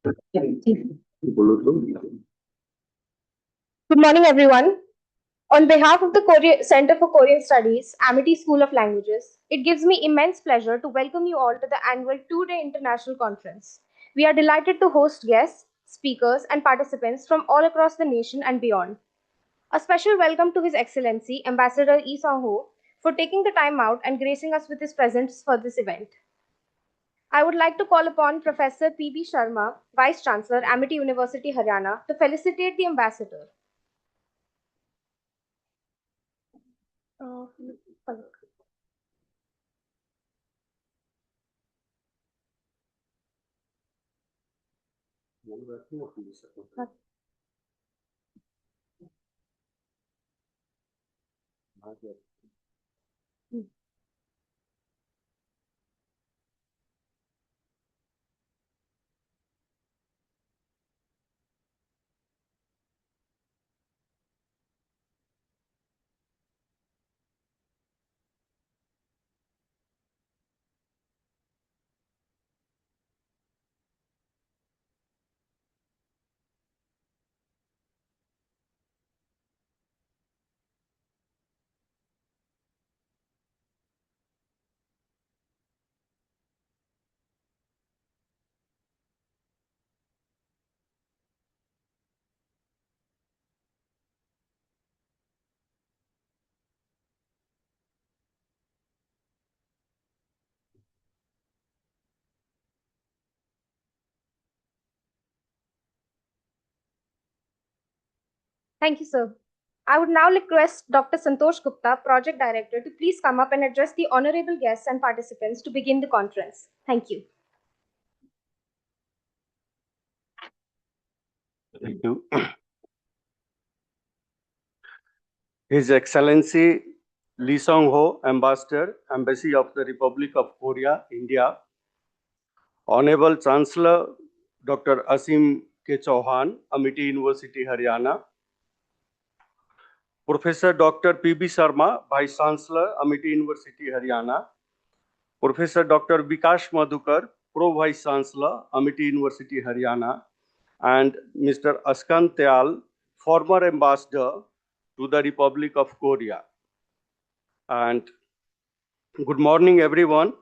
Good morning, everyone. On behalf of the Center for Korean Studies, Amity School of Languages, it gives me immense pleasure to welcome you all to the annual two-day international conference. We are delighted to host guests, speakers, and participants from all across the nation and beyond. A special welcome to His Excellency, Ambassador Yi Song-ho, for taking the time out and gracing us with his presence for this event. I would like to call upon Professor P.B. Sharma, Vice Chancellor, Amity University, Haryana, to felicitate the ambassador. Uh, Thank you, sir. I would now request Dr. Santosh Gupta, Project Director, to please come up and address the honorable guests and participants to begin the conference. Thank you. Thank you. His Excellency Lee Song-ho, Ambassador, Embassy of the Republic of Korea, India, Honorable Chancellor Dr. Asim K. Chauhan, Amity University, Haryana, Professor Dr. P.B. Sharma, Vice Chancellor, Amity University, Haryana, Professor Dr. Vikash Madhukar, Pro Vice Chancellor, Amity University, Haryana, and Mr. Askan Teal, former Ambassador to the Republic of Korea. And good morning, everyone.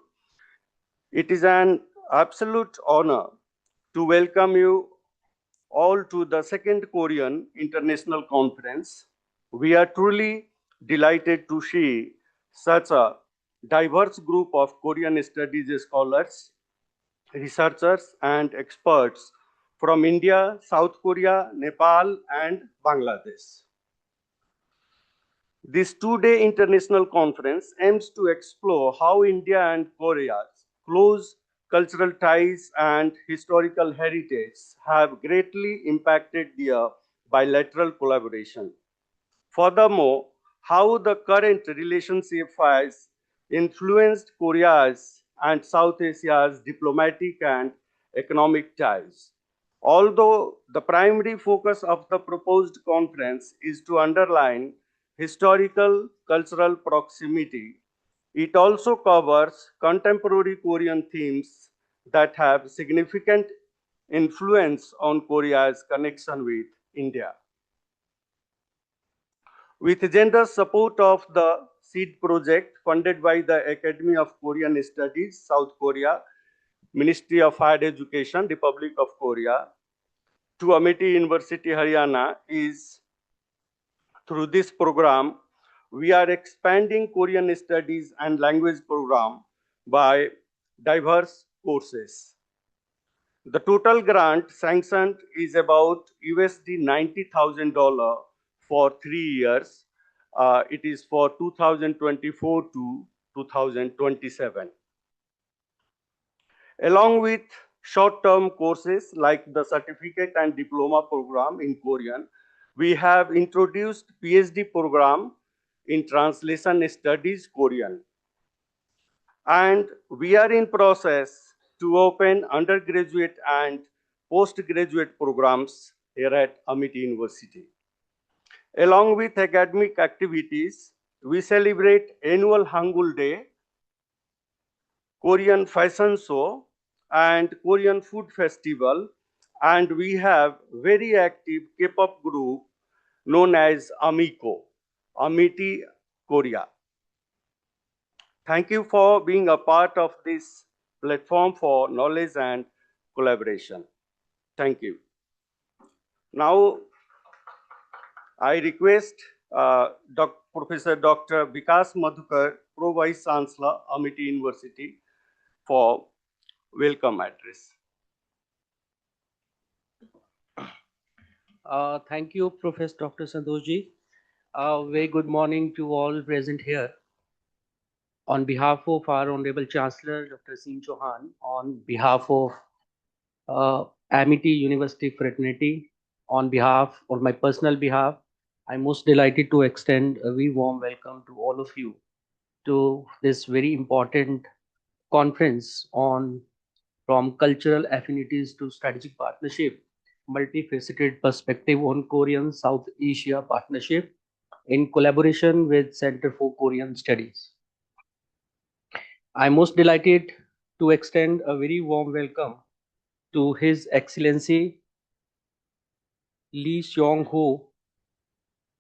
It is an absolute honor to welcome you all to the second Korean International Conference. We are truly delighted to see such a diverse group of Korean studies scholars, researchers, and experts from India, South Korea, Nepal, and Bangladesh. This two-day international conference aims to explore how India and Korea's close cultural ties and historical heritage have greatly impacted their bilateral collaboration. Furthermore, how the current relationship has influenced Korea's and South Asia's diplomatic and economic ties. Although the primary focus of the proposed conference is to underline historical cultural proximity, it also covers contemporary Korean themes that have significant influence on Korea's connection with India. With generous support of the SEED project funded by the Academy of Korean Studies, South Korea, Ministry of Higher Education, Republic of Korea, to Amity University, Haryana, is through this program, we are expanding Korean studies and language program by diverse courses. The total grant sanctioned is about USD $90,000 for 3 years. It is for 2024 to 2027. Along with short-term courses like the certificate and diploma program in Korean, we have introduced PhD program in translation studies Korean. And we are in process to open undergraduate and postgraduate programs here at Amity University. Along with academic activities, we celebrate annual Hangul Day, Korean fashion show, and Korean food festival, and we have very active K-pop group known as Amico, Amity Korea. Thank you for being a part of this platform for knowledge and collaboration. Thank you. Now, I request Professor Dr. Vikas Madhukar, Pro Vice Chancellor, Amity University, for welcome address. Thank you, Professor Dr. Santoshji. Very good morning to all present here. On behalf of our Honorable Chancellor, Dr. Sim Chauhan, on behalf of Amity University Fraternity, on behalf, on my personal behalf, I'm most delighted to extend a very warm welcome to all of you to this very important conference on from cultural affinities to strategic partnership, multifaceted perspective on Korean South Asia partnership in collaboration with Center for Korean Studies. I'm most delighted to extend a very warm welcome to His Excellency Lee Seong-ho,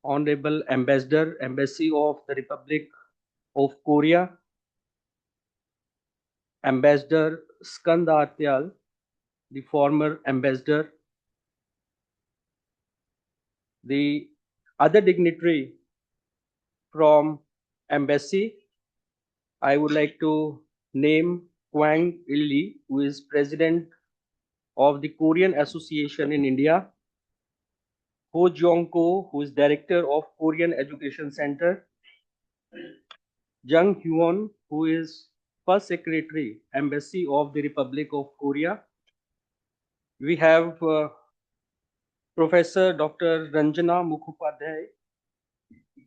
Honorable Ambassador, Embassy of the Republic of Korea, Ambassador Skandartyal, the former ambassador, the other dignitary from embassy, I would like to name Kwang Il-lee, who is president of the Korean Association in India, Ho Jong-ko, who is director of Korean Education Center, Jung Hyun, who is first secretary, Embassy of the Republic of Korea. We have Professor Dr. Ranjana Mukhopadhyay,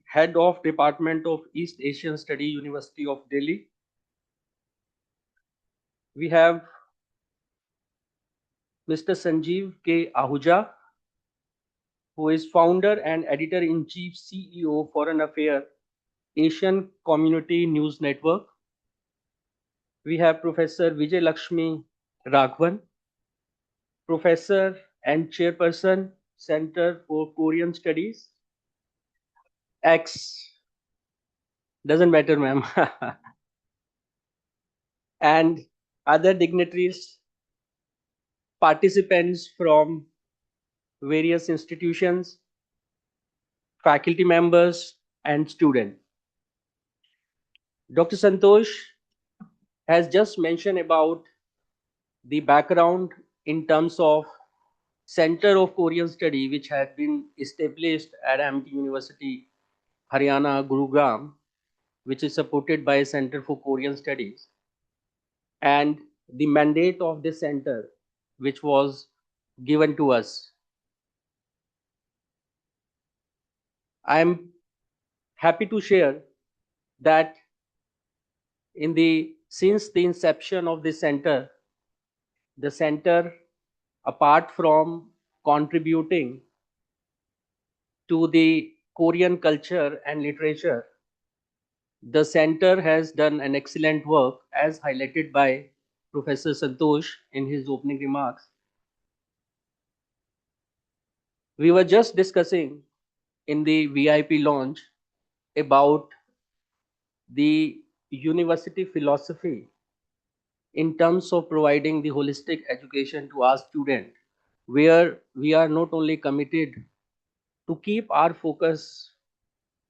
head of Department of East Asian Study, University of Delhi. We have Mr. Sanjeev K. Ahuja, who is founder and editor-in-chief CEO Foreign Affairs Asian Community News Network. We have Professor Vijay Lakshmi Raghavan, professor and chairperson, Center for Korean Studies. X doesn't matter, ma'am. And other dignitaries, participants from various institutions, faculty members, and students. Dr. Santosh has just mentioned about the background in terms of Center of Korean Study, which had been established at Amity University, Haryana, Gurugram, which is supported by Center for Korean Studies, and the mandate of this center, which was given to us. I am happy to share that since the inception of this center, the center, apart from contributing to the Korean culture and literature, the center has done an excellent work as highlighted by Professor Santosh in his opening remarks. We were just discussing in the VIP launch about the university philosophy in terms of providing the holistic education to our students, where we are not only committed to keep our focus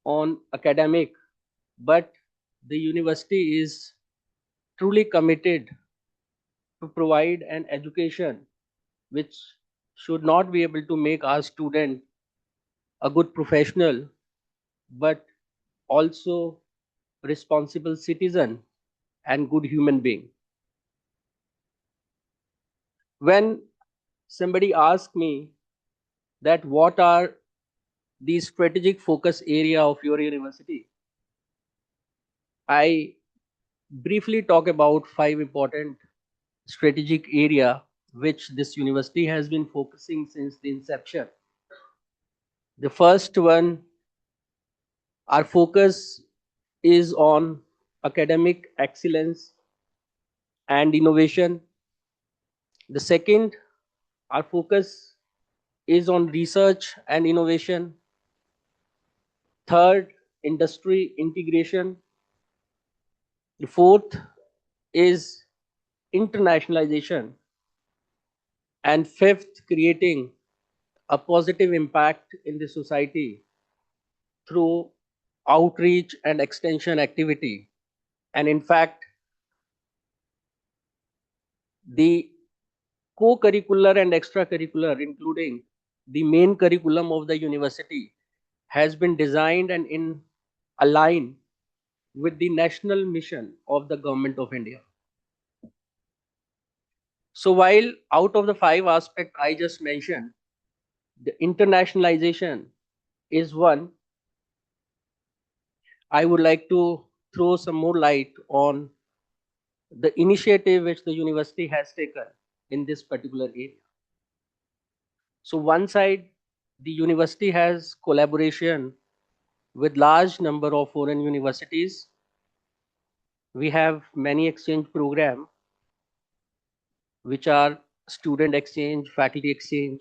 on academic, but the university is truly committed to provide an education which should not be able to make our student a good professional, but also responsible citizen and good human being. When somebody asks me that what are the strategic focus area of your university, I briefly talk about 5 important strategic area which this university has been focusing since the inception. The first one, our focus is on academic excellence and innovation. The second, Our focus is on research and innovation. Third, industry integration. The fourth is internationalization. And fifth, creating a positive impact in the society through outreach and extension activity. And in fact, the co-curricular and extracurricular, including the main curriculum of the university, has been designed and in align with the national mission of the government of India. So while out of the five aspects I just mentioned, the internationalization is one, I would like to throw some more light on the initiative which the university has taken in this particular area. So one side, the university has collaboration with large number of foreign universities. We have many exchange programs which are student exchange, faculty exchange,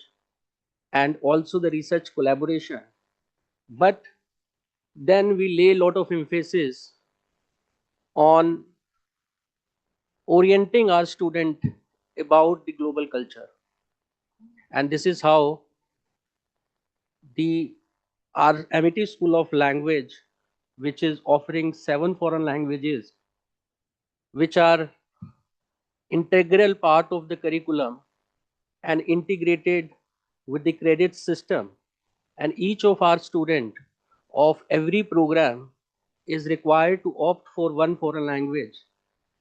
and also the research collaboration. But then we lay a lot of emphasis on orienting our student about the global culture. And this is how the our Amity School of Language, which is offering 7 foreign languages, which are integral part of the curriculum and integrated with the credit system. And each of our student of every program is required to opt for one foreign language,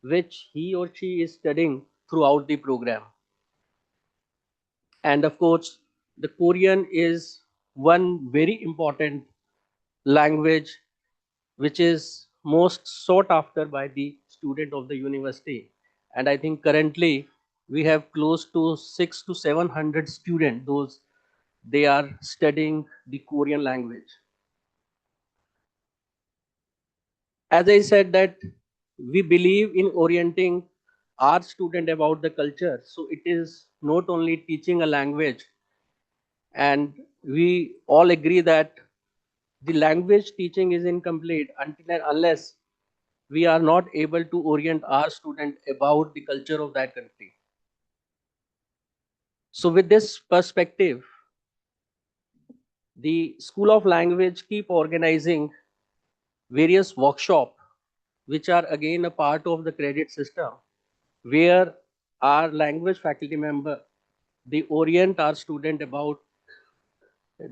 which he or she is studying throughout the program. And of course, the Korean is one very important language which is most sought after by the student of the university. And I think currently we have close to 600 to 700 students, those they are studying the Korean language. As I said that we believe in orienting our student about the culture. So it is not only teaching a language, and we all agree that the language teaching is incomplete until and unless we are not able to orient our student about the culture of that country. So with this perspective, the School of Language keep organizing various workshops which are again a part of the credit system, where our language faculty member they orient our student about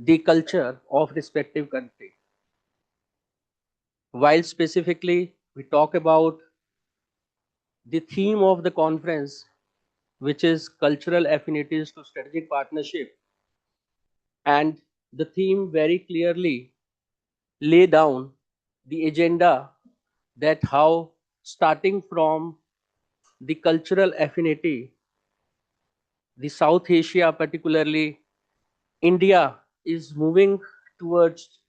the culture of respective country. While specifically we talk about the theme of the conference, which is cultural affinities to strategic partnership, and the theme very clearly lay down the agenda that how starting from the cultural affinity, the South Asia, particularly India, is moving towards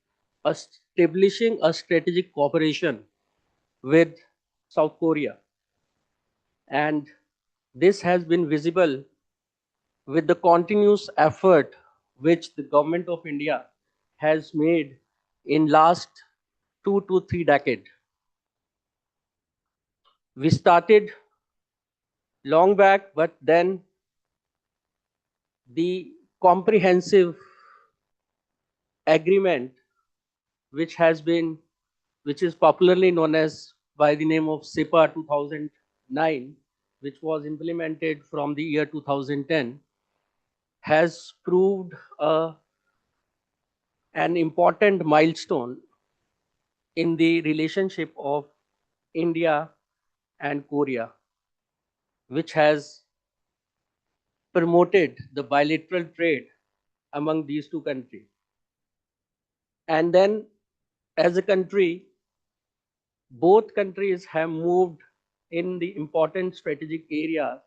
establishing a strategic cooperation with South Korea. And this has been visible with the continuous effort which the government of India has made in last 2 to 3 decades. We started long back, but then the comprehensive agreement which has been which is popularly known as by the name of SIPA 2009, which was implemented from the year 2010, has proved an important milestone in the relationship of India and Korea, which has promoted the bilateral trade among these two countries. And then, as a country, both countries have moved in the important strategic areas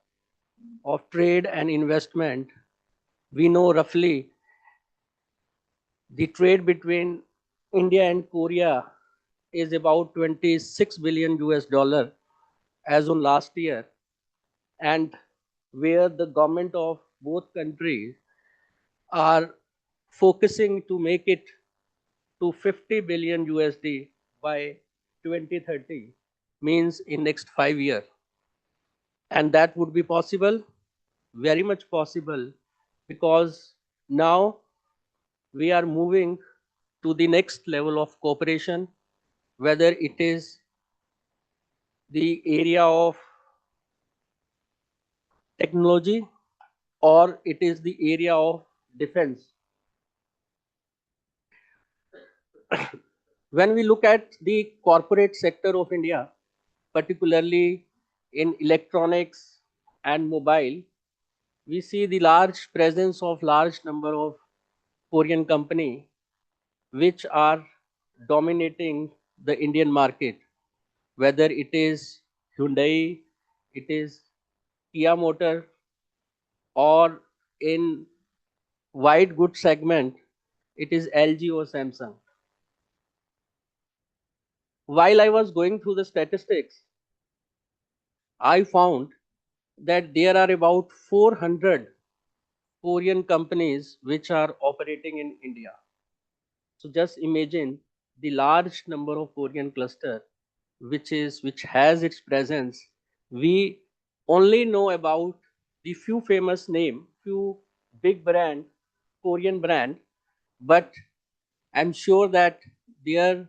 of trade and investment. We know roughly the trade between India and Korea is about 26 billion US dollar as on last year, and where the government of both countries are focusing to make it to 50 billion USD by 2030, means in next 5 years. And that would be possible, very much possible, because now we are moving to the next level of cooperation, whether it is the area of technology or it is the area of defense. When we look at the corporate sector of India, particularly in electronics and mobile, we see the large presence of large number of Korean company which are dominating the Indian market, whether it is Hyundai, it is Kia Motor, or in white goods segment, it is LG or Samsung. While I was going through the statistics, I found that there are about 400 Korean companies which are operating in India. So just imagine the large number of Korean cluster which has its presence. We only know about the few famous name, few big brand, Korean brand, but I'm sure that there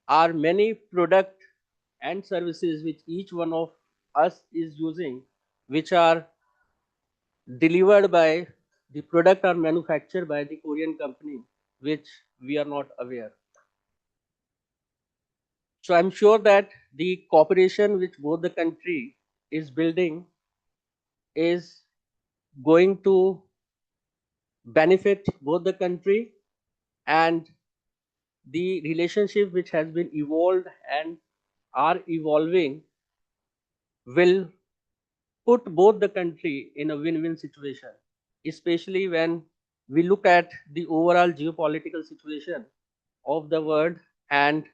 are many product and services which each one of us is using, which are delivered by the product are manufactured by the Korean company, which we are not aware. So I'm sure that the cooperation which both the country is building is going to benefit both the country, and the relationship which has been evolved and are evolving will put both the country in a win-win situation, especially when we look at the overall geopolitical situation of the world, and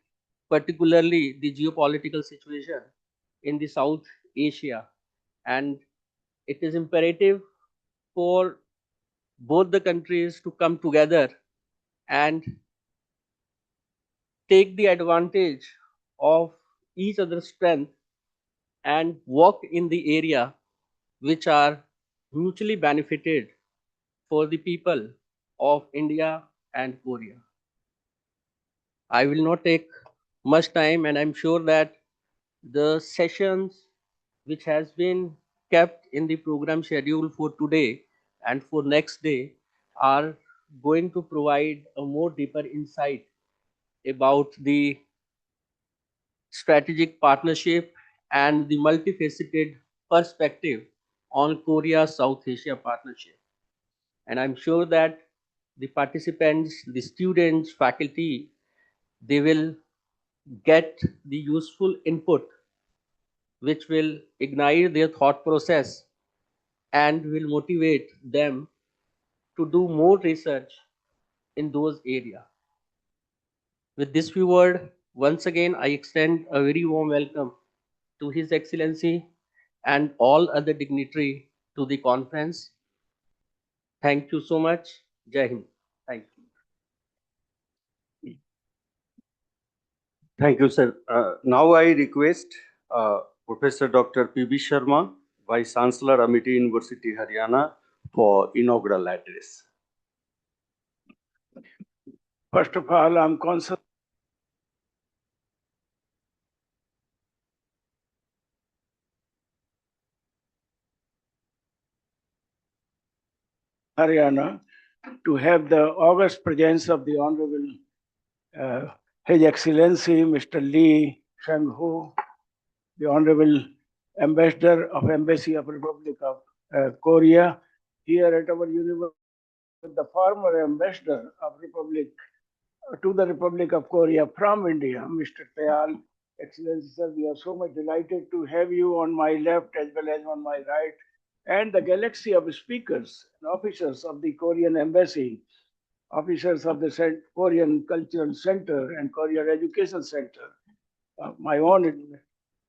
particularly the geopolitical situation in the South Asia. And it is imperative for both the countries to come together and take the advantage of each other's strength and work in the area which are mutually benefited for the people of India and Korea. I will not take much time, and I'm sure that the sessions which has been kept in the program schedule for today and for next day are going to provide a more deeper insight about the strategic partnership and the multifaceted perspective on Korea South Asia partnership. And I'm sure that the participants, the students, faculty, they will get the useful input which will ignite their thought process and will motivate them to do more research in those areas. With this few word, once again, I extend a very warm welcome to His Excellency and all other dignitary to the conference. Thank you so much. Jai Hind. Thank you. Thank you, sir. Now I request Professor Dr. P.B. Sharma, Vice Chancellor, Amity University, Haryana, for inaugural address. First of all, I'm conscious Haryana to have the august presence of the Honorable His Excellency Mr. Lee Shang-ho, the Honorable Ambassador of Embassy of Republic of Korea, here at our university, the former Ambassador of Republic to the Republic of Korea from India, Mr. Tayal. Excellency, sir, we are so much delighted to have you on my left as well as on my right, and the galaxy of speakers and officers of the Korean Embassy, officers of the Korean Cultural Center and Korean Education Center, my own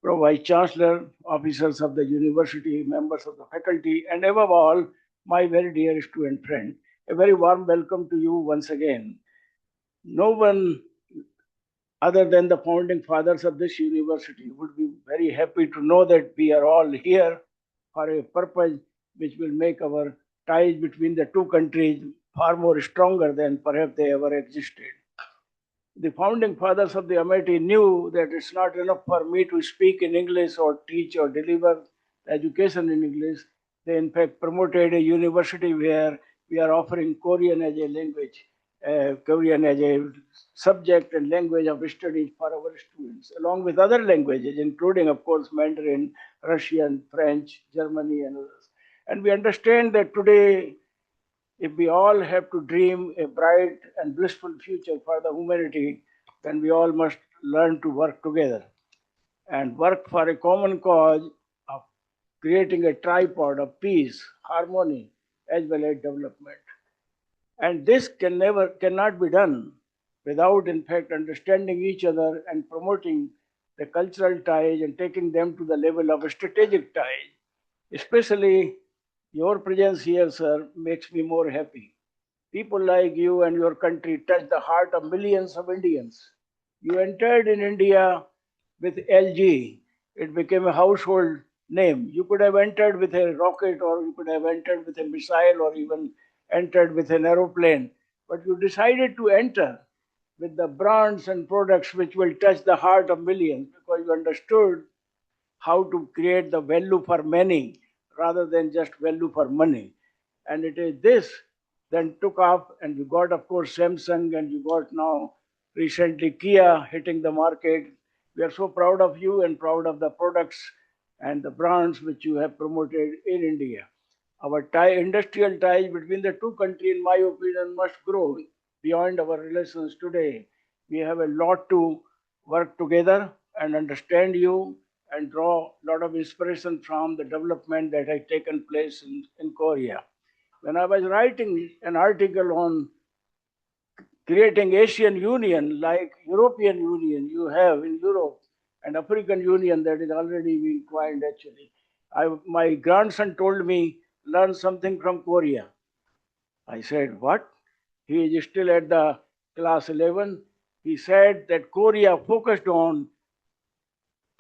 Pro Vice Chancellor, officers of the university, members of the faculty, and above all, my very dear student friend, a very warm welcome to you once again. No one other than the founding fathers of this university would be very happy to know that we are all here for a purpose which will make our ties between the two countries far more stronger than perhaps they ever existed. The founding fathers of the Amity knew that it's not enough for me to speak in English or teach or deliver education in English. They, in fact, promoted a university where we are offering Korean as a language, Korean as a subject and language of studies for our students, along with other languages, including, of course, Mandarin, Russian, French, Germany, and others. And we understand that today if we all have to dream a bright and blissful future for the humanity, then we all must learn to work together and work for a common cause of creating a tripod of peace, harmony, as well as development. And this cannot be done without, in fact, understanding each other and promoting the cultural ties and taking them to the level of strategic ties. Especially your presence here, sir, makes me more happy. People like you and your country touch the heart of millions of Indians. You entered in India with LG. It became a household name. You could have entered with a rocket, or you could have entered with a missile, or even entered with an aeroplane. But you decided to enter with the brands and products which will touch the heart of millions because you understood how to create the value for many rather than just value for money. And it is this then took off, and you got, of course, Samsung, and you got now recently Kia hitting the market. We are so proud of you and proud of the products and the brands which you have promoted in India. Our industrial ties between the two countries, in my opinion, must grow beyond our relations today. We have a lot to work together and understand you and draw a lot of inspiration from the development that has taken place in Korea. When I was writing an article on creating Asian Union like European Union you have in Europe and African Union that is already being coined actually. My grandson told me, learn something from Korea. I said, what? He is still at the class 11. He said that Korea focused on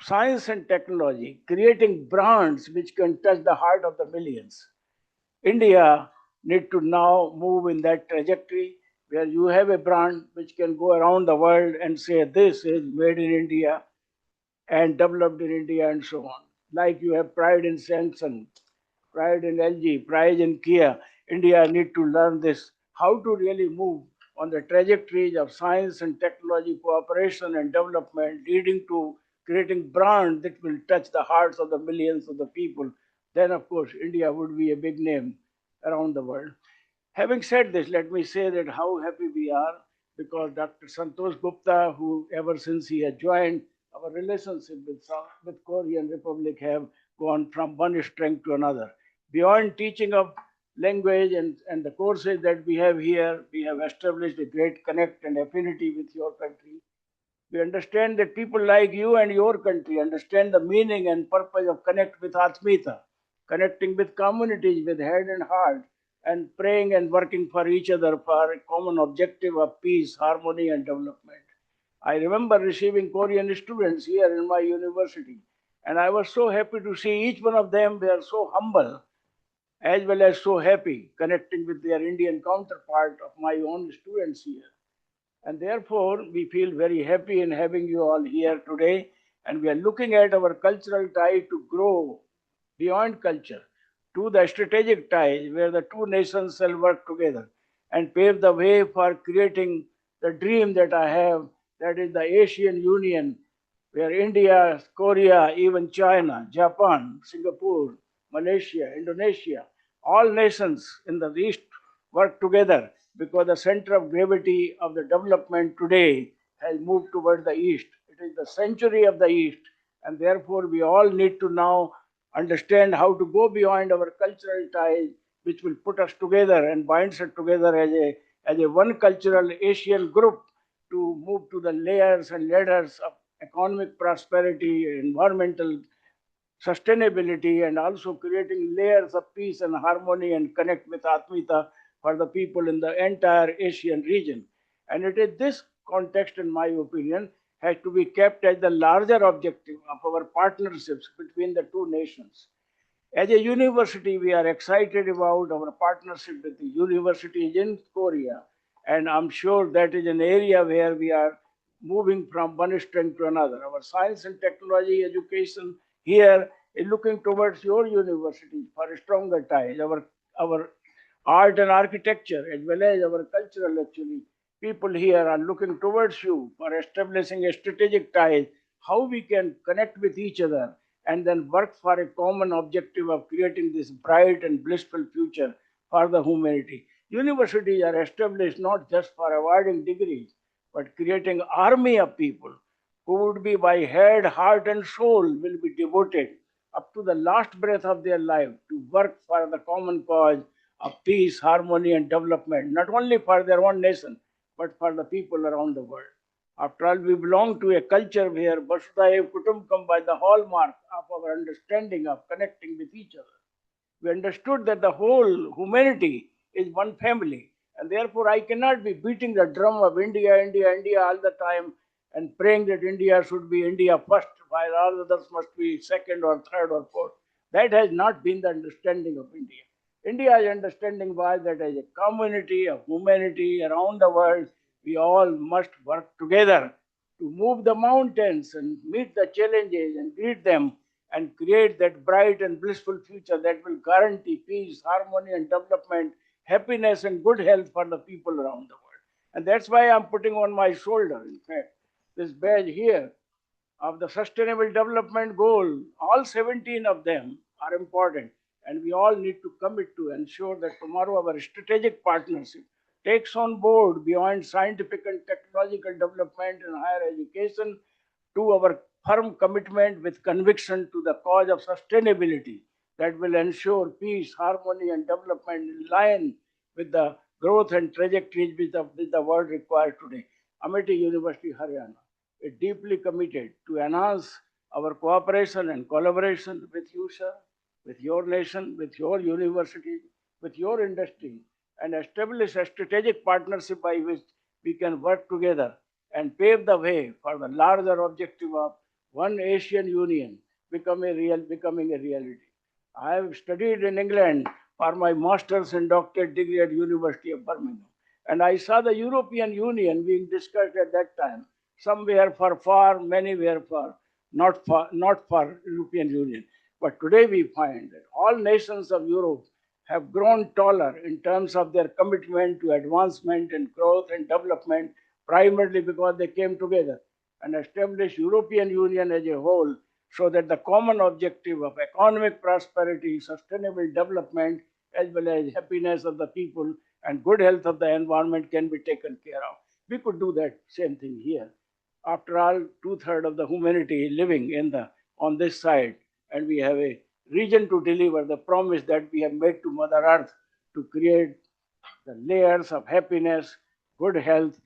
science and technology, creating brands which can touch the heart of the millions. India need to now move in that trajectory where you have a brand which can go around the world and say this is made in India and developed in India and so on. Like you have pride in Samsung, pride in LG, pride in Kia. India need to learn this, how to really move on the trajectories of science and technology cooperation and development, leading to creating brands that will touch the hearts of the millions of the people. Then, of course, India would be a big name around the world. Having said this, let me say that how happy we are because Dr. Santosh Gupta, who ever since he has joined, our relationship with Korean Republic have gone from one strength to another. Beyond teaching of language and the courses that we have here, we have established a great connect and affinity with your country. We understand that people like you and your country understand the meaning and purpose of connect with Atmita, connecting with communities with head and heart, and praying and working for each other for a common objective of peace, harmony, and development. I remember receiving Korean students here in my university, and I was so happy to see each one of them. They are so humble as well as so happy connecting with their Indian counterpart of my own students here. And therefore, we feel very happy in having you all here today. And we are looking at our cultural tie to grow beyond culture to the strategic ties where the two nations shall work together and pave the way for creating the dream that I have, that is the Asian Union, where India, Korea, even China, Japan, Singapore, Malaysia, Indonesia, all nations in the East work together because the center of gravity of the development today has moved toward the East. It is the century of the East, and therefore we all need to now understand how to go beyond our cultural ties, which will put us together and binds us together as a one cultural Asian group to move to the layers and ladders of economic prosperity, environmental sustainability, and also creating layers of peace and harmony and connect with Atmita for the people in the entire Asian region. And it is this context, in my opinion, has to be kept as the larger objective of our partnerships between the two nations. As a university, we are excited about our partnership with the universities in Korea, and I'm sure that is an area where we are moving from one strength to another. Our science and technology education here is looking towards your university for stronger ties. Our art and architecture, as well as our cultural, actually, people here are looking towards you for establishing a strategic ties, how we can connect with each other and then work for a common objective of creating this bright and blissful future for the humanity. Universities are established not just for awarding degrees, but creating army of people who would be by head, heart, and soul will be devoted up to the last breath of their life to work for the common cause of peace, harmony, and development, not only for their own nation, but for the people around the world. After all, we belong to a culture where Vasudhaiva Kutumbakam by the hallmark of our understanding of connecting with each other. We understood that the whole humanity is one family, and therefore I cannot be beating the drum of India, India, India all the time and praying that India should be India first, while all others must be second or third or fourth. That has not been the understanding of India. India's understanding was that as a community of humanity around the world, we all must work together to move the mountains and meet the challenges and greet them and create that bright and blissful future that will guarantee peace, harmony, and development, happiness, and good health for the people around the world. And that's why I'm putting on my shoulder, in fact, this badge here of the Sustainable Development Goal. All 17 of them are important, and we all need to commit to ensure that tomorrow our strategic partnership takes on board beyond scientific and technological development and higher education to our firm commitment with conviction to the cause of sustainability that will ensure peace, harmony, and development in line with the growth and trajectories which the world requires today. Amity University, Haryana is deeply committed to enhance our cooperation and collaboration with you, sir, with your nation, with your university, with your industry, and establish a strategic partnership by which we can work together and pave the way for the larger objective of one Asian Union becoming a reality. I have studied in England for my master's and doctorate degree at University of Birmingham, and I saw the European Union being discussed at that time. Some were for far, many were for not for European Union. But today we find that all nations of Europe have grown taller in terms of their commitment to advancement and growth and development, primarily because they came together and established European Union as a whole, so that the common objective of economic prosperity, sustainable development, as well as happiness of the people and good health of the environment can be taken care of. We could do that same thing here. After all, two-thirds of the humanity is living on this side, and we have a region to deliver the promise that we have made to Mother Earth to create the layers of happiness, good health,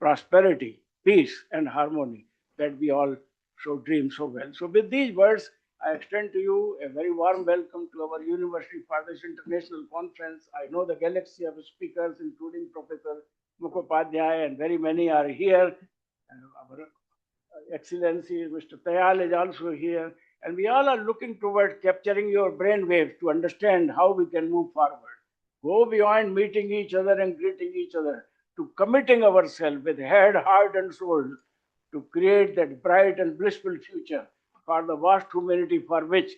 prosperity, peace, and harmony that we all so dream so well. So, with these words, I extend to you a very warm welcome to our university for this international conference. I know the galaxy of speakers, including Professor Mukhopadhyay, and very many are here. Our Excellency Mr. Tayal is also here, and we all are looking toward capturing your brain waves to understand how we can move forward. Go beyond meeting each other and greeting each other to committing ourselves with head, heart, and soul to create that bright and blissful future for the vast humanity for which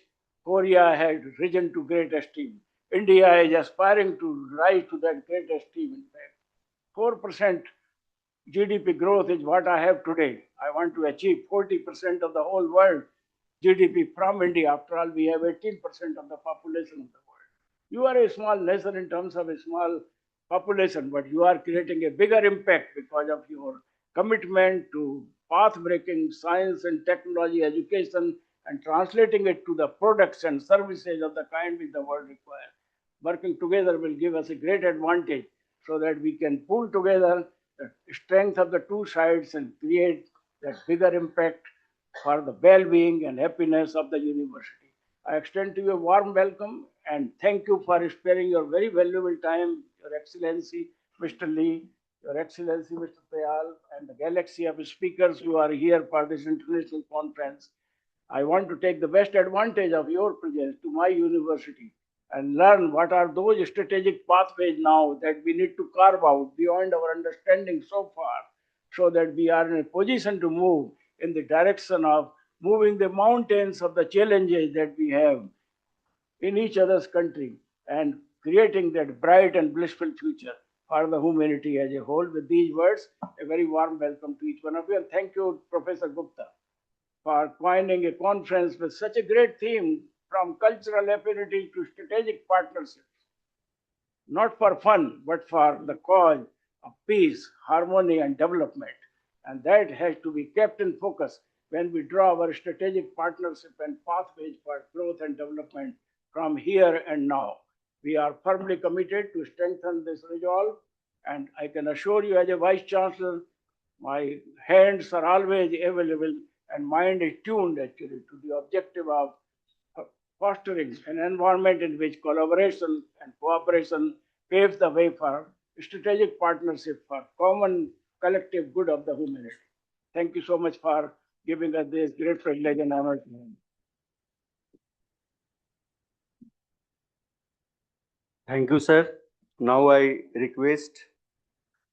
Korea had risen to great esteem. India is aspiring to rise to that great esteem, in fact. 4% GDP growth is what I have today. I want to achieve 40% of the whole world GDP from India. After all, we have 18% of the population of the world. You are a small nation in terms of a small population, but you are creating a bigger impact because of your commitment to path-breaking science and technology education and translating it to the products and services of the kind which the world requires. Working together will give us a great advantage so that we can pull together the strength of the two sides and create that bigger impact for the well-being and happiness of the university. I extend to you a warm welcome and thank you for sparing your very valuable time, Your Excellency, Mr. Lee, Your Excellency, Mr. Payal, and the galaxy of speakers who are here for this international conference. I want to take the best advantage of your presence to my university and learn what are those strategic pathways now that we need to carve out beyond our understanding so far, so that we are in a position to move in the direction of moving the mountains of the challenges that we have in each other's country and creating that bright and blissful future for the humanity as a whole. With these words, a very warm welcome to each one of you, and thank you, Professor Gupta, for coining a conference with such a great theme, from cultural affinity to strategic partnerships, not for fun, but for the cause of peace, harmony, and development. And that has to be kept in focus when we draw our strategic partnership and pathways for growth and development from here and now. We are firmly committed to strengthen this resolve, and I can assure you, as a Vice Chancellor, my hands are always available and mind is tuned actually to the objective of fostering an environment in which collaboration and cooperation paves the way for strategic partnership for common collective good of the humanity. Thank you so much for giving us this great privilege and honor. Thank you, sir. Now I request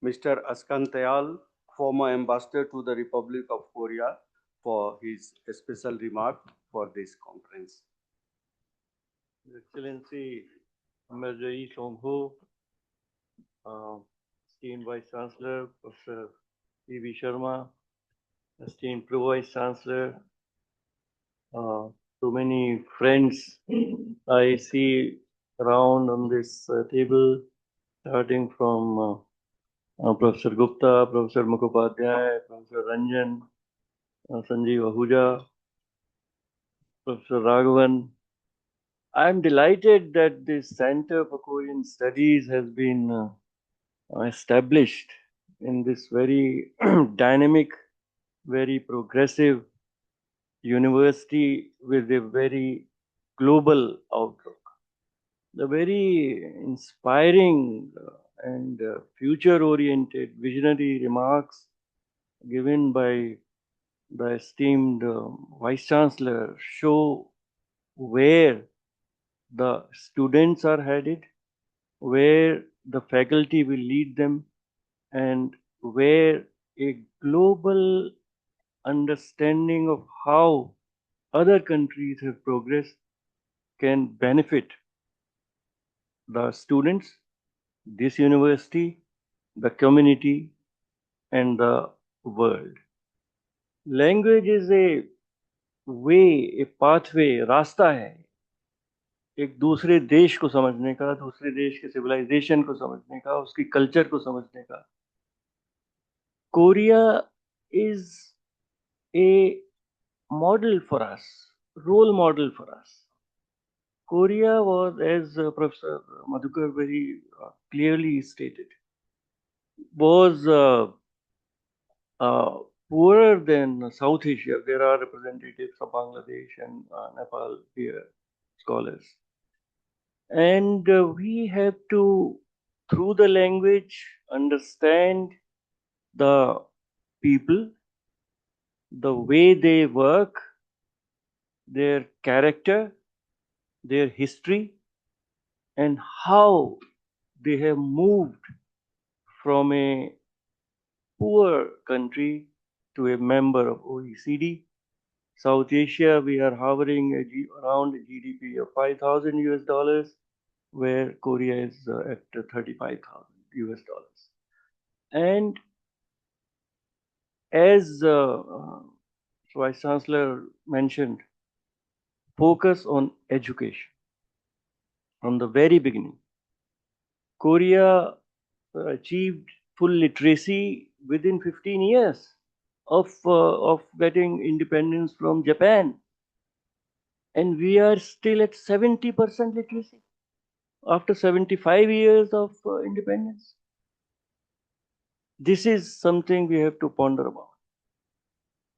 Mr. Askantayal, former ambassador to the Republic of Korea, for his special remark for this conference. His Excellency Amarjai Songho, esteemed Vice Chancellor, Professor P.V. Sharma, esteemed Pro Vice Chancellor, so many friends I see around on this table, starting from Professor Gupta, Professor Mukhopadhyay, Professor Ranjan, Sanjeev Ahuja, Professor Raghavan. I am delighted that this Center for Korean Studies has been established in this very dynamic, very progressive university with a very global outlook. The very inspiring and future-oriented visionary remarks given by the esteemed Vice Chancellor show where the students are headed, where the faculty will lead them, and where a global understanding of how other countries have progressed can benefit the students, this university, the community, and the world. Language is a way, a pathway, रास्ता है एक दूसरे देश को समझने का, दूसरे देश के सिविलाइजेशन को समझने का, उसकी कल्चर को समझने का. Korea is a model for us, role model for us. Korea was, as Professor Madhukar very clearly stated, was poorer than South Asia. There are representatives of Bangladesh and Nepal here, scholars. And we have to, through the language, understand the people, the way they work, their character, their history, and how they have moved from a poor country to a member of OECD. South Asia, we are hovering around a GDP of 5,000 US dollars, where Korea is at 35,000 US dollars. And as Vice Chancellor mentioned, focus on education from the very beginning. Korea achieved full literacy within 15 years of getting independence from Japan. And we are still at 70% literacy after 75 years of independence. This is something we have to ponder about.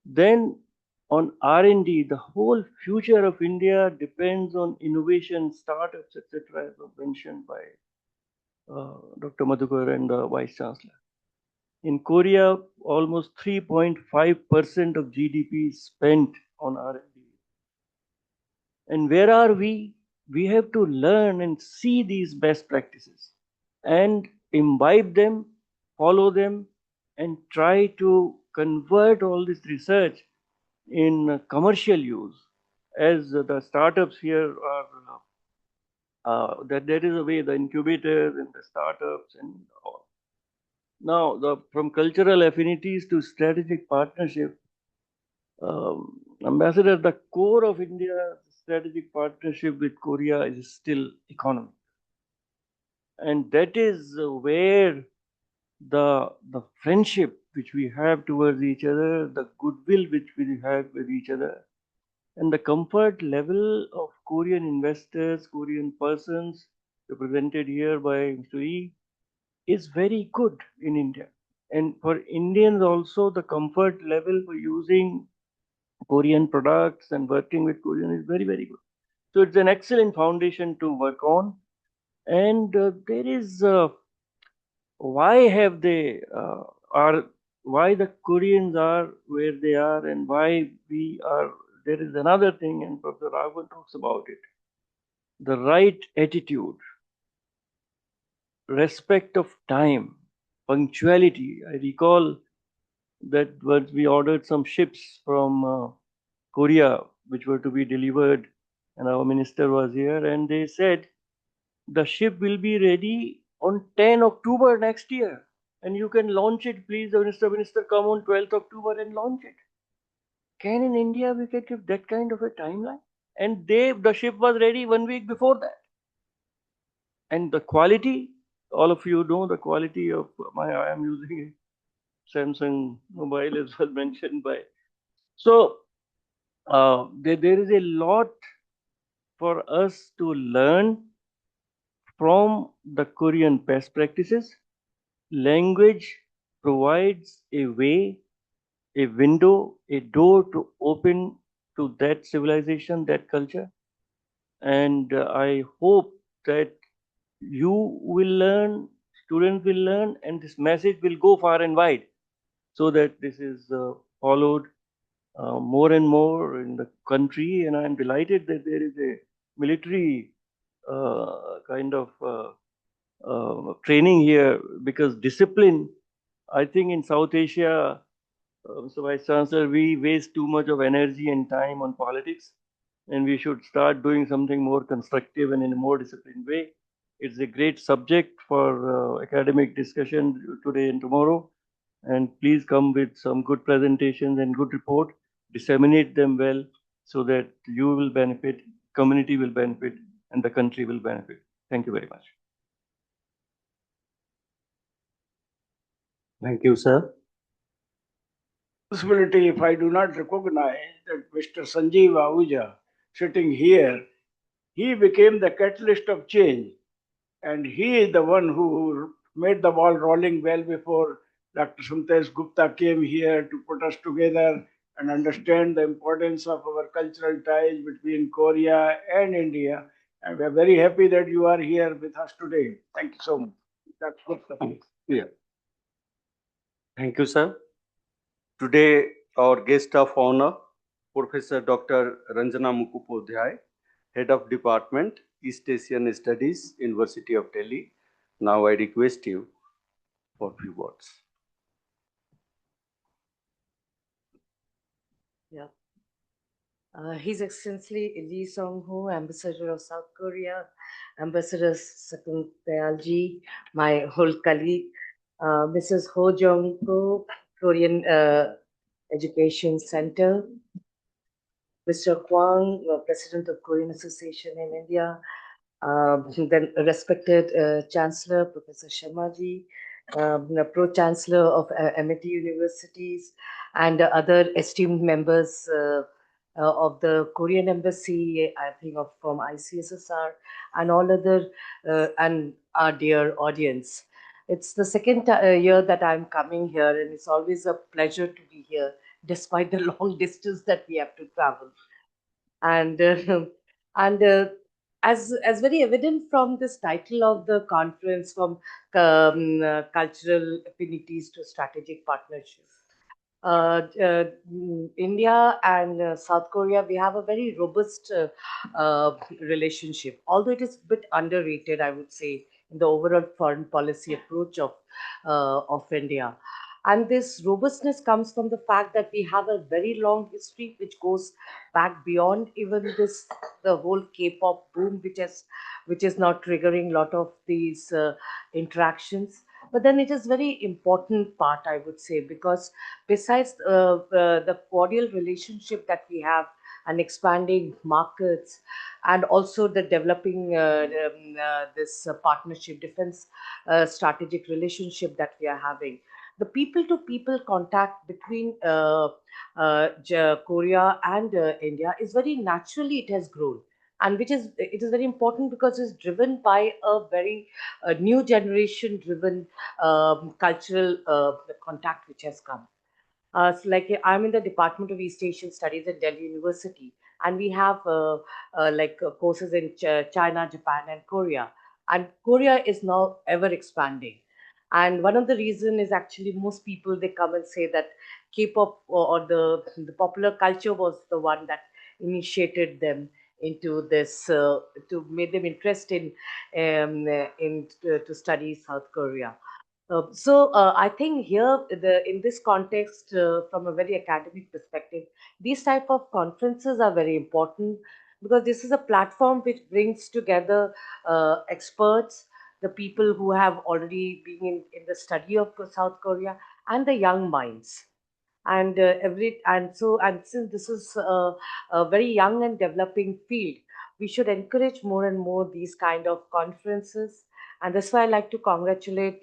Then on R&D. The whole future of India depends on innovation, startups, etc., as was mentioned by Dr. Madhukar and the Vice Chancellor. In Korea, almost 3.5% of GDP is spent on R&D. And where are we? We have to learn and see these best practices and imbibe them, follow them, and try to convert all this research in commercial use. As the startups here are, that there is a way, the incubators and the startups and all. Now, from cultural affinities to strategic partnership, Ambassador, the core of India's strategic partnership with Korea is still economy. And that is where the friendship which we have towards each other, the goodwill which we have with each other, and the comfort level of Korean investors, Korean persons represented here by Mr. E is very good in India. And for Indians also, the comfort level for using Korean products and working with Korean is very, very good. So it's an excellent foundation to work on. And there is why have they are why the Koreans are where they are and why we are. There is another thing, and Professor Raghavan talks about it: the right attitude, respect of time, punctuality. I recall that once we ordered some ships from Korea, which were to be delivered, and our minister was here, and they said the ship will be ready on 10 October next year, and you can launch it. Please, the minister, come on 12th October and launch it. Can in India we can give that kind of a timeline? And the ship was ready 1 week before that. And the quality, all of you know the quality of I am using a Samsung mobile as was mentioned by. So there is a lot for us to learn from the Korean best practices. Language provides a way, a window, a door to open to that civilization, that culture. And I hope that you will learn, students will learn, and this message will go far and wide so that this is followed more and more in the country. And I'm delighted that there is a military kind of training here, because discipline, I think in South Asia, Mr. Vice Chancellor, we waste too much of energy and time on politics, and we should start doing something more constructive and in a more disciplined way. It's a great subject for academic discussion today and tomorrow. And please come with some good presentations and good report, disseminate them well so that you will benefit, community will benefit, and the country will benefit. Thank you very much. Thank you, sir. Possibility if I do not recognize that Mr. Sanjeev Ahuja sitting here, he became the catalyst of change. And he is the one who made the ball rolling well before Dr. Sumtesh Gupta came here to put us together and understand the importance of our cultural ties between Korea and India. And we are very happy that you are here with us today. Thank you so much. That's good. Yeah. Thank you, sir. Today, our guest of honor, Professor Dr. Ranjana Mukhopadhyay, Head of Department, East Asian Studies, University of Delhi. Now I request you for a few words. Yeah. His Excellency Lee Song-ho, Ambassador of South Korea, Ambassador Sakun Dayalji, my whole colleague, Mrs. Ho Jong-ko, Korean Education Center, Mr. Kwang, President of Korean Association in India, then respected Chancellor, Professor Sharmaji, Pro-Chancellor of MIT Universities, and other esteemed members of the Korean Embassy, I think of from ICSSR, and all other, and our dear audience. It's the second year that I'm coming here, and it's always a pleasure to be here, despite the long distance that we have to travel. And and as very evident from this title of the conference, from cultural affinities to strategic partnerships, India and South Korea, we have a very robust relationship, although it is a bit underrated, I would say, in the overall foreign policy approach of India. And this robustness comes from the fact that we have a very long history which goes back beyond even this the whole K-pop boom, which is now triggering a lot of these interactions. But then it is very important part, I would say, because besides the cordial relationship that we have and expanding markets, and also the developing this partnership, defense strategic relationship that we are having, the people to people contact between Korea and India is very naturally, it has grown, and which is it is very important because it's driven by a very new generation driven cultural contact which has come. So like I'm in the Department of East Asian Studies at Delhi University, and we have courses in China, Japan, and Korea. And Korea is now ever expanding. And one of the reason is actually most people they come and say that K-pop or the popular culture was the one that initiated them into this to made them interested in to study South Korea. I think here, in this context, from a very academic perspective, these type of conferences are very important because this is a platform which brings together experts, the people who have already been in the study of South Korea, and the young minds. And since this is a very young and developing field, we should encourage more and more these kind of conferences. And that's why I like to congratulate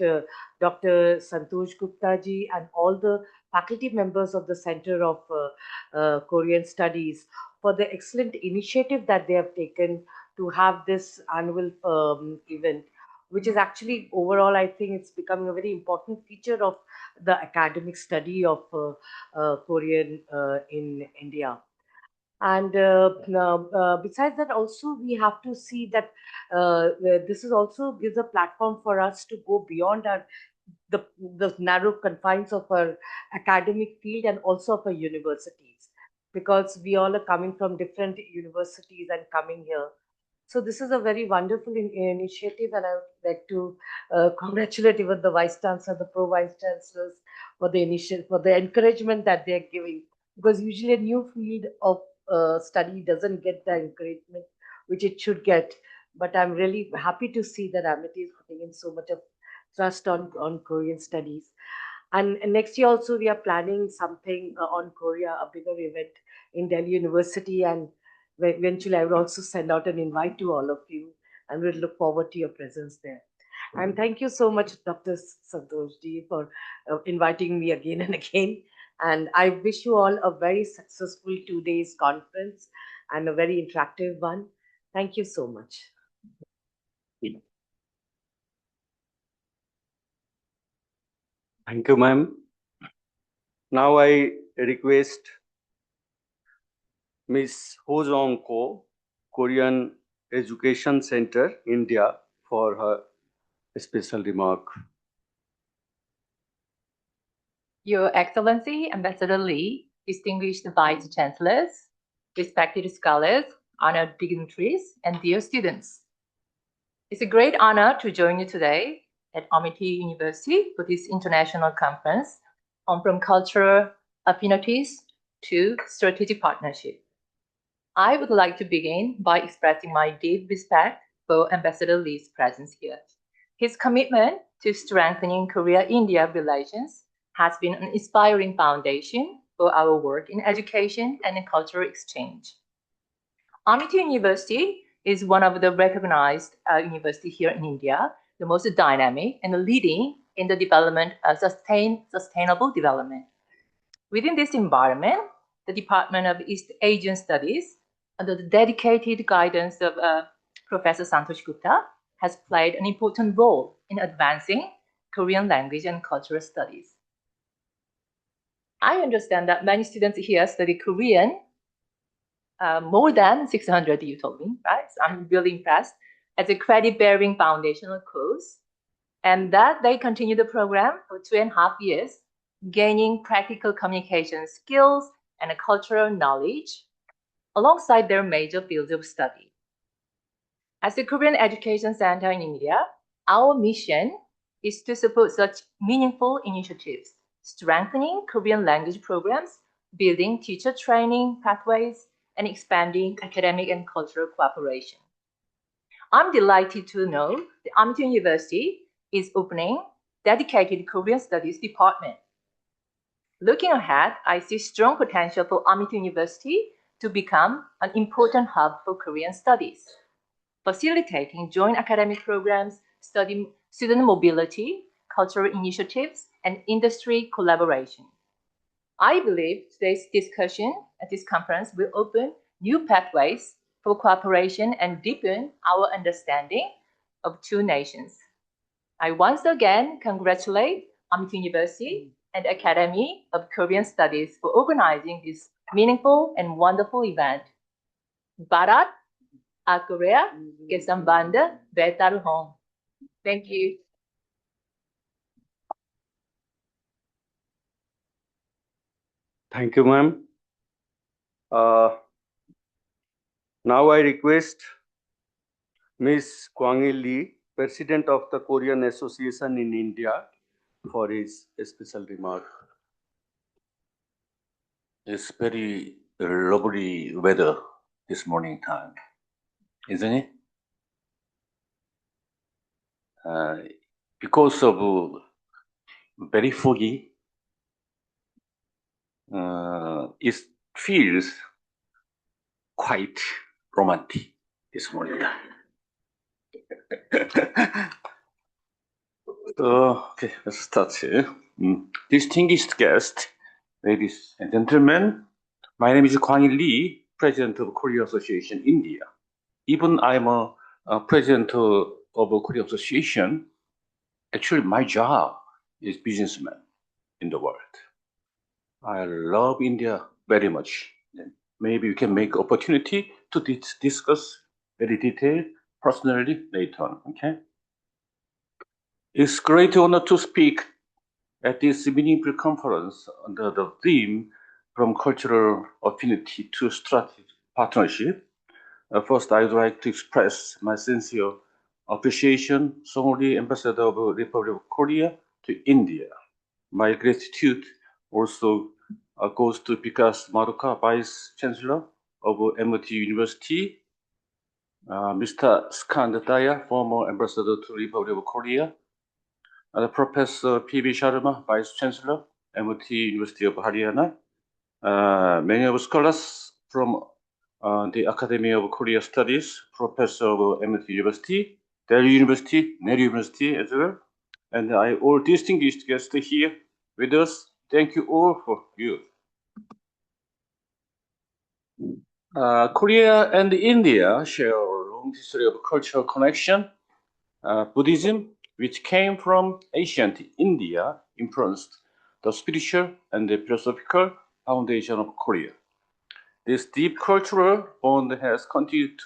Dr. Santosh Gupta ji and all the faculty members of the Center of Korean Studies for the excellent initiative that they have taken to have this annual event, which is actually overall, I think it's becoming a very important feature of the academic study of Korean in India. And besides that, also we have to see that this is also gives a platform for us to go beyond the narrow confines of our academic field and also of our universities, because we all are coming from different universities and coming here. So this is a very wonderful initiative, and I would like to congratulate even the vice chancellor, the pro vice chancellors for the initiative, for the encouragement that they are giving. Because usually a new field of study doesn't get the encouragement which it should get. But I'm really happy to see that Amity is putting in so much of trust on Korean studies. And next year also we are planning something on Korea, a bigger event in Delhi University, and eventually I will also send out an invite to all of you, and we'll look forward to your presence there. And thank you so much, Dr. Santoshji, for inviting me again and again. And I wish you all a very successful 2 days conference and a very interactive one. Thank you so much. Thank you, ma'am. Now I request Ms. Ho Jong Ko, Korean Education Center, India, for her special remark. Your Excellency, Ambassador Lee, distinguished Vice Chancellors, respected scholars, honored dignitaries, and dear students. It's a great honor to join you today at Amity University for this international conference on from cultural affinities to strategic partnership. I would like to begin by expressing my deep respect for Ambassador Lee's presence here. His commitment to strengthening Korea-India relations has been an inspiring foundation for our work in education and cultural exchange. Amity University is one of the recognized universities here in India, the most dynamic and leading in the development of sustainable development. Within this environment, the Department of East Asian Studies, under the dedicated guidance of Professor Santosh Gupta, has played an important role in advancing Korean language and cultural studies. I understand that many students here study Korean, more than 600, you told me, right? So I'm really impressed, as a credit-bearing foundational course, and that they continue the program for 2.5 years, gaining practical communication skills and cultural knowledge alongside their major fields of study. As the Korean Education Center in India, our mission is to support such meaningful initiatives, strengthening Korean language programs, building teacher training pathways, and expanding academic and cultural cooperation. I'm delighted to know the Amity University is opening dedicated Korean Studies department. Looking ahead, I see strong potential for Amity University to become an important hub for Korean studies, facilitating joint academic programs, student mobility, cultural initiatives, and industry collaboration. I believe today's discussion at this conference will open new pathways for cooperation and deepen our understanding of two nations. I once again congratulate Amity University and Academy of Korean Studies for organizing this meaningful and wonderful event. Barat, a Korea, que sambanda home. Thank you. Thank you, ma'am. Now I request Ms. Kwang-il Lee, President of the Korean Association in India, for his special remark. It's very lovely weather this morning time, isn't it? Because of very foggy, it feels quite romantic this morning time. Okay, let's start here. Distinguished guests, ladies and gentlemen, my name is Kwang-il Lee, President of Korea Association India. Even I'm a president of Korea Association, actually my job is businessman in the world. I love India very much. Maybe we can make opportunity to discuss very detailed personally later on, okay? It's great honor to speak at this meaningful conference under the theme From Cultural Affinity to Strategic Partnership. First, I would like to express my sincere appreciation, Songri Ambassador of the Republic of Korea to India. My gratitude also goes to Vikas Maruka, Vice Chancellor of MIT University, Mr. Skand Daya, former Ambassador to the Republic of Korea, Professor P.B. Sharma, Vice Chancellor, MIT University of Haryana, many of scholars from the Academy of Korea Studies, Professor of MIT University, Delhi University, Nehru University as well, and all distinguished guests here with us. Thank you all for you. Korea and India share a long history of cultural connection. Buddhism, which came from ancient India, influenced the spiritual and the philosophical foundation of Korea. This deep cultural bond has continued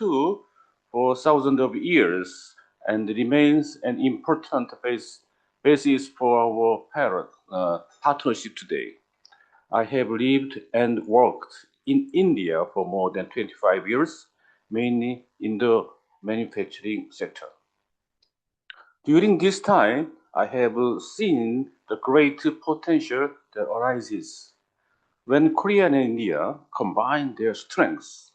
for thousands of years and remains an important basis for our partnership today. I have lived and worked in India for more than 25 years, mainly in the manufacturing sector. During this time, I have seen the great potential that arises when Korea and India combine their strengths.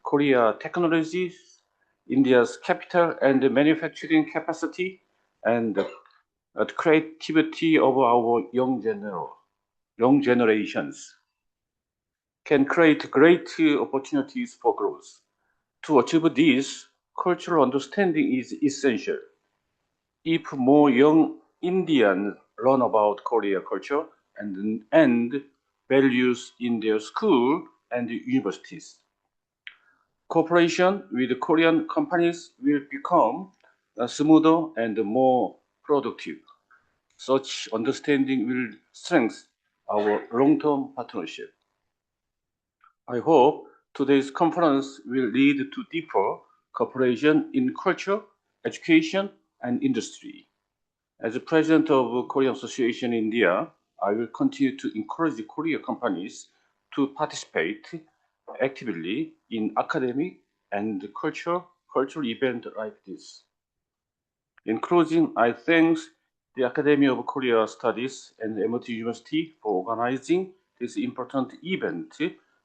Korea technologies, India's capital and manufacturing capacity, and the creativity of our young generations can create great opportunities for growth. To achieve this, cultural understanding is essential. If more young Indians learn about Korea culture and values in their school and universities, cooperation with Korean companies will become smoother and more productive. Such understanding will strengthen our long-term partnership. I hope today's conference will lead to deeper cooperation in culture, education, and industry. As the president of Korean Association India, I will continue to encourage Korean companies to participate actively in academic and cultural events like this. In closing, I thank the Academy of Korea Studies and MIT University for organizing this important event.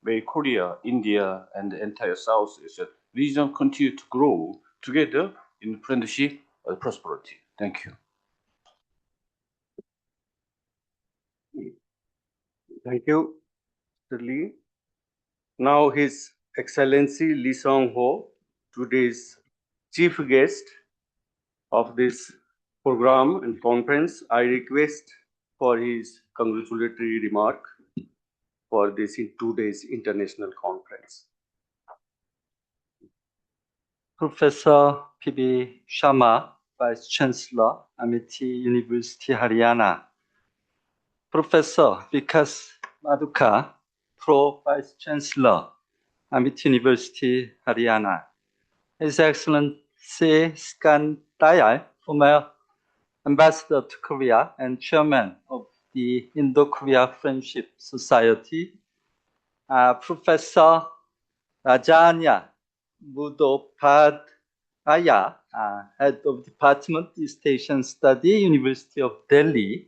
May Korea, India, and the entire South Asia region continue to grow together in friendship and prosperity. Thank you. Thank you, Mr. Lee. Now, His Excellency Lee Song-ho, today's chief guest of this program and conference, I request for his congratulatory remark for this today's international conference. Professor P.B. Sharma, Vice Chancellor, Amity University, Haryana. Professor Vikas Madhuka, Pro Vice Chancellor, Amity University, Haryana. His Excellency Skan Dayal, former Ambassador to Korea and Chairman of the Indo-Korea Friendship Society. Professor Rajanya Mudhopadhyaya, Head of Department East Asian Study, University of Delhi.